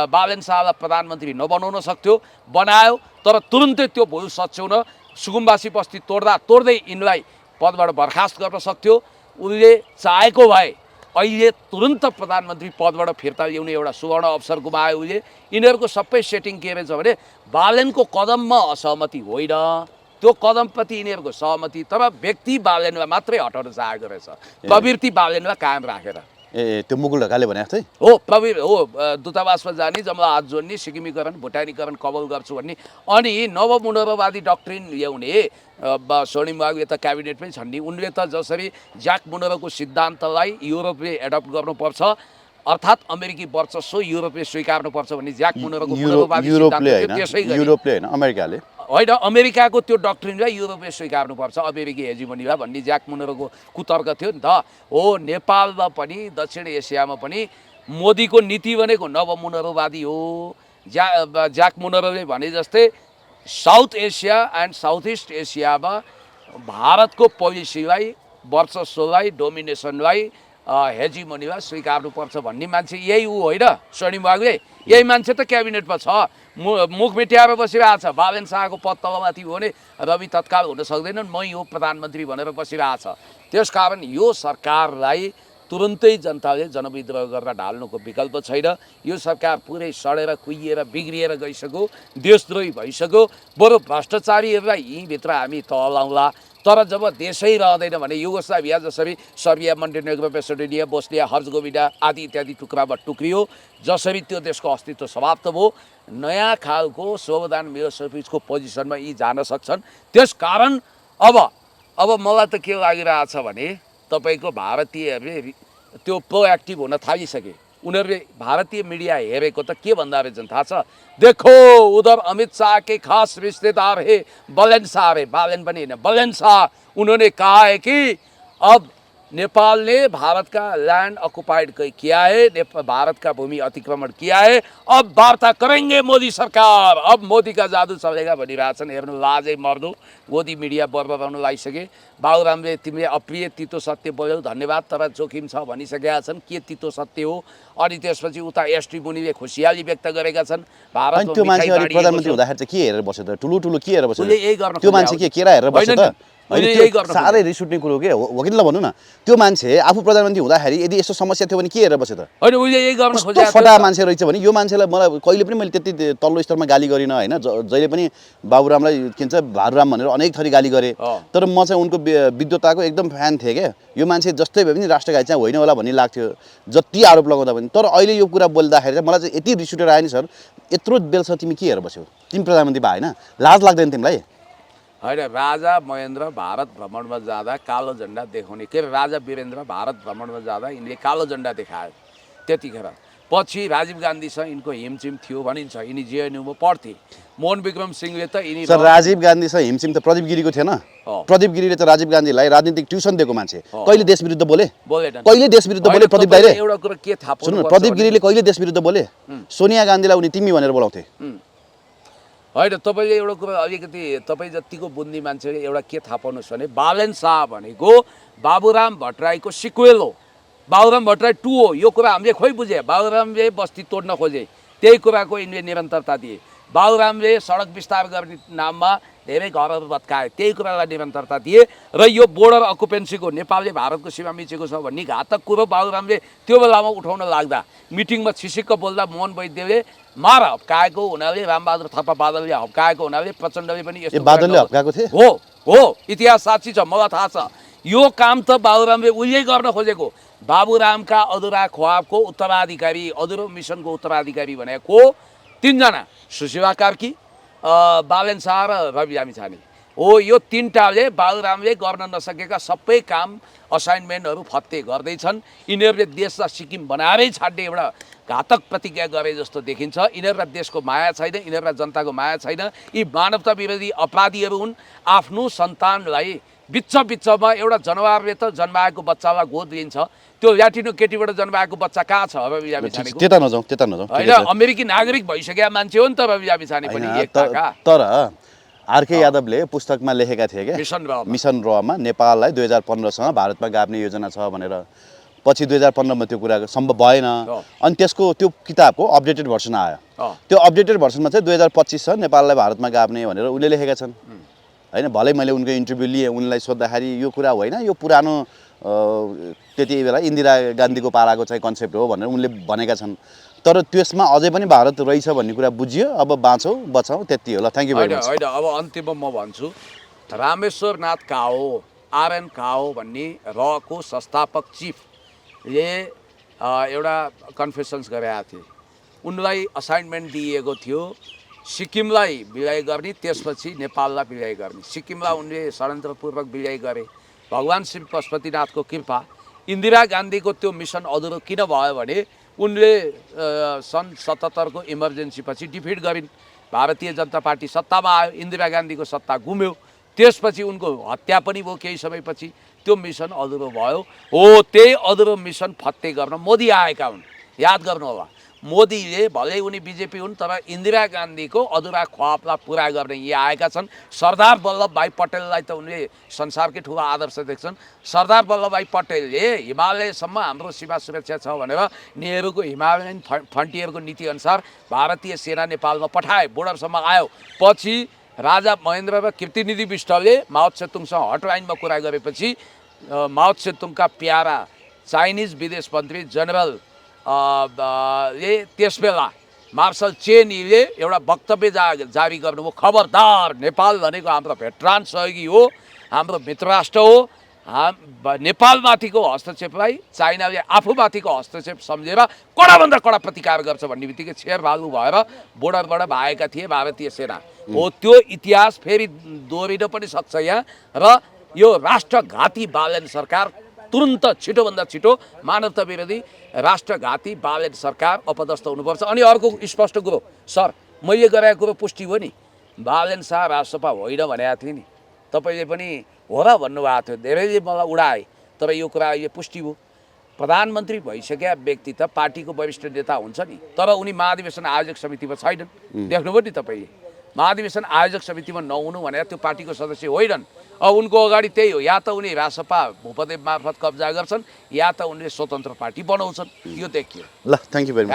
बालेन शाहलाई प्रधानमन्त्री नबनाउन सक्थ्यो, बनायो, तर तुरुन्तै त्यो भुल सच्याउन सुकुम्बासी बस्ती तोड्दै यिनलाई पदबाट बर्खास्त गर्न सक्थ्यो। उनले चाहेको भए अहिले तुरुन्त प्रधानमन्त्री पदबाट फिर्ता ल्याउने एउटा सुवर्ण अवसर गुमायो उनले। यिनीहरूको सबै सेटिङ के रहेछ भने बालेनको कदममा असहमति होइन, त्यो कदमप्रति यिनीहरूको सहमति, तर व्यक्ति बालेनलाई मात्रै हटाउन चाहेको रहेछ, प्रवृत्ति बालेनलाई कायम राखेर। त्यो मुकुल ढकालले भनेको थिएँ हो, दूतावासमा जाने, जम्ला हात जोड्ने, सिक्किमीकरण भुटानीकरण कबल गर्छु भन्ने, अनि नवमुनरवादी डक्ट्रिन ल्याउने, स्वर्णिम बाबुले त क्याबिनेटमै छन् नि। उनले त जसरी ज्याक मुनरोको सिद्धान्तलाई युरोपले एडप्ट गर्नुपर्छ अर्थात् अमेरिकी वर्चस्व युरोपले स्वीकार्नुपर्छ भन्ने ज्याक मुनरोको मुनरोवादी सिद्धान्त थियो, त्यसै गरी युरोपले होइन अमेरिकाले होइन अमेरिकाको त्यो डक्ट्रिनलाई युरोपले स्वीकार्नुपर्छ अमेरिकी हेजिमोनीलाई भन्ने ज्याक मुनरोको कुतर्क थियो नि त। हो नेपालमा पनि दक्षिण एसियामा पनि मोदीको नीति भनेको नव मुनरोवादी हो। ज्याक मुनरोले भने जस्तै south Asia and south east एसियामा भारतको पोलिसीलाई वर्चस्वलाई डोमिनेसनलाई हेजिमोनीलाई स्वीकार्नुपर्छ भन्ने मान्छे यही ऊ होइन स्वर्णिम बाबुले। यही मान्छे त क्याबिनेटमा छ, मुख मेट्याएर बसिरहेको छ। बालेन शाहको पद तलमाथि हो भने रवि तत्काल हुन सक्दैनन्, मै हो प्रधानमन्त्री भनेर बसिरहेको छ। त्यसकारण यो सरकारलाई तुरुन्तै जनताले जनविद्रोह गरेर ढाल्नुको विकल्प छैन। यो सरकार पुरै सडेर कुहिएर बिग्रिएर गइसक्यो, देशद्रोही भइसक्यो। बरु भ्रष्टाचारीहरूलाई यहीँभित्र हामी तलाउँला। तर जब देशै रहँदैन भने युगोस्लाभिया जसरी सर्बिया, मोन्टेनेग्रो, मेसेडोनिया, बोस्निया, हर्जगोभिना आदि इत्यादि टुक्रामा टुक्रियो, जसरी त्यो देशको अस्तित्व समाप्त भयो, नयाँ खालको सोभदान मिलोसेभिचको पोजिसनमा यी जान सक्छन्। त्यसकारण अब मलाई त के लागिरहेछ भने तपाईँको भारतीयहरूले त्यो प्रोएक्टिभ हुन थालिसके। उनीहरूले भारतीय मीडिया हेरेको त के भन्दा रहेछन् थाहा छ? देखो उधर अमित शाह के खास रिश्तेदार है बलेन शाह रे, बालेन पनि होइन बलेन शाह। उन्होंने कहा है कि अब नेपाल ने भारत का लैंड ऑक्युपाइड किया है, भारत का भूमि अतिक्रमण किया है, अब वार्ता करेंगे मोदी सरकार, अब मोदी का जादू चलेगा भनिरहेछन्। हेर्नु लाजै मर्दो मोदी मिडिया बर्बराउन लागिसके। बाबुरामले तिमीले अप्रिय तितो सत्य बोल्यौ धन्यवाद, तर जोखिम छ भनिसकेका छन्। के तितो सत्य हो? अनि त्यसपछि उता एसटी मुनिले खुसियाली व्यक्त गरेका छन्। भारतको त्यो मान्छे अनि प्रधानमन्त्री हुँदाखेरि चाहिँ के हेरेर बस्यो त? ठुलो के हेरेर बस्यो? उसले यही गर्न त्यो मान्छे के केरा हेरेर बस्यो त? साह्रै रिस उठ्ने कुरो के हो कि ल भन्नु न। त्यो मान्छे आफू प्रधानमन्त्री हुँदाखेरि यदि यस्तो समस्या थियो भने के हेरेर बस्यो त? होइन उसले यही गर्न खोजेको फटा मान्छे रहेछ भने यो मान्छेलाई मलाई कहिले पनि मैले त्यति तल्लो स्तरमा गाली गरिनँ होइन। जहिले पनि बाबुरामलाई के भन्छ भारुराम भनेर अनेक थरी गाली गरेँ, तर म चाहिँ उनको विद्वताको एकदम फ्यान थिएँ क्या। यो मान्छे जस्तै भए पनि राष्ट्रघाती चाहिँ होइन होला भन्ने लाग्थ्यो जति आरोप लगाउँदा पनि। तर अहिले यो कुरा बोल्दाखेरि चाहिँ मलाई चाहिँ यति रिस उठेर आयो नि सर, यत्रो बेलसम्म तिमी के हेरेर बस्यौ? तिमी प्रधानमन्त्री भए होइन? लाज लाग्दैन तिमीलाई? होइन राजा महेन्द्र भारत भ्रमणमा जाँदा कालो झन्डा देखाउने के राजा वीरेन्द्र भारत भ्रमणमा जाँदा यिनले कालो झन्डा देखायो त्यतिखेर। पछि राजीव गान्धीसँग यिनको हिमचिम थियो भनिन्छ। यिनी जेएनयूमा पढ्थे। मोहन विक्रम सिंहले त यिनी सर राजीव गान्धीसँग हिमचिम त प्रदीप गिरीको थिएन? प्रदीप गिरीले त राजीव गान्धीलाई राजनीतिक ट्युसन दिएको मान्छे। कहिले देश विरुद्ध बोले? कहिले देश विरुद्ध बोले प्रदीप दाइले? एउटा कुरा के थाहा सुन्नु, प्रदीप गिरीले कहिले देश विरुद्ध बोले? सोनिया गान्धीलाई उनी तिमी भनेर बोलाउँथे। होइन तपाईँले एउटा कुरा अलिकति तपाईँ जतिको बुझ्ने मान्छेले एउटा के थाहा पाउनुहोस् भने बालेन शाह भनेको बाबुराम भट्टराईको सिक्वेल हो। बाबुराम भट्टराई 2 हो। यो कुरा हामीले खोइ बुझे। बाबुरामले बस्ती तोड्न खोजे, त्यही कुराको यिनले निरन्तरता दिए। बाबुरामले सडक विस्तार गर्ने नाममा धेरै घरहरू भत्काए, त्यही कुरालाई निरन्तरता दिए। र यो बोर्डर अकुपेन्सीको नेपालले भारतको सीमा मिचेको छ भन्ने घातक कुरो बाबुरामले त्यो बेलामा उठाउन लाग्दा मिटिङमा छिसिक्क बोल्दा मोहन वैद्यले मार हप्काएको हुनाले, रामबहादुर थापा बादलले हप्काएको हुनाले प्रचण्डले पनि यस्तो बादलले हप्काएको थिए। हो इतिहास साक्षी छ, मलाई थाहा छ। यो काम त बाबुरामले उहिले गर्न खोजेको। बाबुरामका अधुरा ख्वाबको उत्तराधिकारी, अधुरो मिसनको उत्तराधिकारी भनेको 3 जना, सुशीला कार्की, बालेन शाह र रवि लामिछाने हो। यो 3टाले बाबुरामले गर्न नसकेका सबै काम असाइनमेन्टहरू फत्ते गर्दैछन्। यिनीहरूले देशलाई सिक्किम बनाएरै छाड्ने एउटा घातक प्रतिज्ञा गरे जस्तो देखिन्छ। यिनीहरूलाई देशको माया छैन, यिनीहरूलाई जनताको माया छैन। यी मानवता विरोधी अपराधीहरू हुन्। आफ्नो सन्तानलाई बिचमा एउटा जनावरले त जन्माएको बच्चालाई गोद लिन्छ, त्यो ल्याटिनो केटीबाट जन्माएको बच्चा कहाँ छ रवि लामिछानेको? त्यता नजाउँ होइन, अमेरिकी नागरिक भइसकेका मान्छे हो नि त रवि लामिछाने पनि एकताका। तर आरके यादवले पुस्तकमा लेखेका थिए क्या, मिसन रमा नेपाललाई 2015सँग भारतमा गाभ्ने योजना छ भनेर। पछि 2015मा त्यो कुरा सम्भव भएन। अनि त्यसको त्यो किताबको अपडेटेड भर्सन आयो। त्यो अपडेटेड भर्सनमा चाहिँ 2025 नेपाललाई भारतमा गाभ्ने भनेर उनले लेखेका छन् होइन। भलै मैले उनको इन्टरभ्यू लिएँ, उनलाई सोद्धाखेरि यो कुरा होइन, यो पुरानो त्यति बेला इन्दिरा गान्धीको पालाको चाहिँ कन्सेप्ट हो भनेर उनले भनेका छन्। तर त्यसमा अझै पनि भारत रहेछ भन्ने कुरा बुझियो। अब बाँचौँ बचाउँ त्यति हो। ल थ्याङ्क यू भेरी मच। होइन अब अन्तिममा म भन्छु, रामेश्वरनाथ काओ, आरएन काओ भन्ने रको संस्थापक चिफले एउटा कन्फेसन्स गरेका थिए। उनलाई असाइनमेन्ट दिइएको थियो सिक्किमलाई विलय गर्ने, त्यसपछि नेपाललाई विलय गर्ने। सिक्किमलाई उनले षड्यन्त्रपूर्वक विलय गरे। भगवान् श्री पशुपतिनाथको कृपा। इन्दिरा गान्धीको त्यो मिसन अधुरो किन भयो भने उनले सन् 77 को इमर्जेन्सीपछि डिफिट गरिन्। भारतीय जनता पार्टी सत्तामा आयो, इन्दिरा गान्धीको सत्ता गुम्यो, त्यसपछि उनको हत्या पनि भयो केही समयपछि। त्यो मिसन अधुरो भयो। हो, त्यही अधुरो मिसन फत्ते गर्न मोदी आएका हुन्, याद गर्नु होला। मोदीले भले उनी बिजेपी हुन् तर इन्दिरा गान्धीको अधुरा ख्वाबलाई पुरा गर्ने यहाँ आएका छन्। सरदार वल्लभभाइ पटेललाई त उनले संसारकै ठुलो आदर्श देख्छन्। सरदार वल्लभभाइ पटेलले हिमालयसम्म हाम्रो सीमा सुरक्षा छ भनेर नेहरूको हिमालयन फ्रन्टियरको नीतिअनुसार भारतीय सेना नेपालमा पठाए, बोर्डरसम्म आयो। पछि राजा महेन्द्र र कीर्तिनिधि विष्टले माओ त्से-तुङसँग हटलाइनमा कुरा गरेपछि माओ त्से-तुङका प्यारा चाइनिज विदेश मन्त्री जनरल ले त्यसबेला मार्शल चेनीले एउटा वक्तव्य जारी गर्नुभयो, खबरदार, नेपाल भनेको हाम्रो भेटरान सहयोगी हो, हाम्रो मित्र राष्ट्र हो। नेपालमाथिको हस्तक्षेपलाई चाइनाले आफूमाथिको हस्तक्षेप सम्झेर कडाभन्दा कडा प्रतिकार गर्छ भन्ने बित्तिकै छेरबालु भएर बोर्डरबाट भागेका थिए भारतीय सेना। हो, त्यो इतिहास फेरि दोहोरिन पनि सक्छ यहाँ। र यो राष्ट्रघाती बालेन सरकार तुरन्त छिटोभन्दा छिटो मानवता विरोधी राष्ट्रघाती बालेन सरकार अपदस्थ हुनुपर्छ। अनि अर्को स्पष्ट कुरो, सर मैले गरेको कुरो पुष्टि हो नि, बालेन शाह राजसभा होइन भनेको थिएँ नि, तपाईँले पनि हो र भन्नुभएको थियो, धेरैले मलाई उडाए, तर यो कुरा अहिले पुष्टि भयो। प्रधानमन्त्री भइसकेका व्यक्ति त पार्टीको वरिष्ठ नेता हुन्छ नि, तर उनी महाधिवेशन आयोजक समितिमा छैनन्। देख्नुभयो नि तपाईँले, महाधिवेशन आयोजक समितिमा नहुनु भनेर त्यो पार्टीको सदस्य होइनन्। अब उनको अगाडि त्यही हो, या त उनी राजसभा भूपदेव मार्फत कब्जा गर्छन् या त उनले स्वतन्त्र पार्टी बनाउँछन्। यो देखियो। ल, थ्याङ्क यू भेरी मच।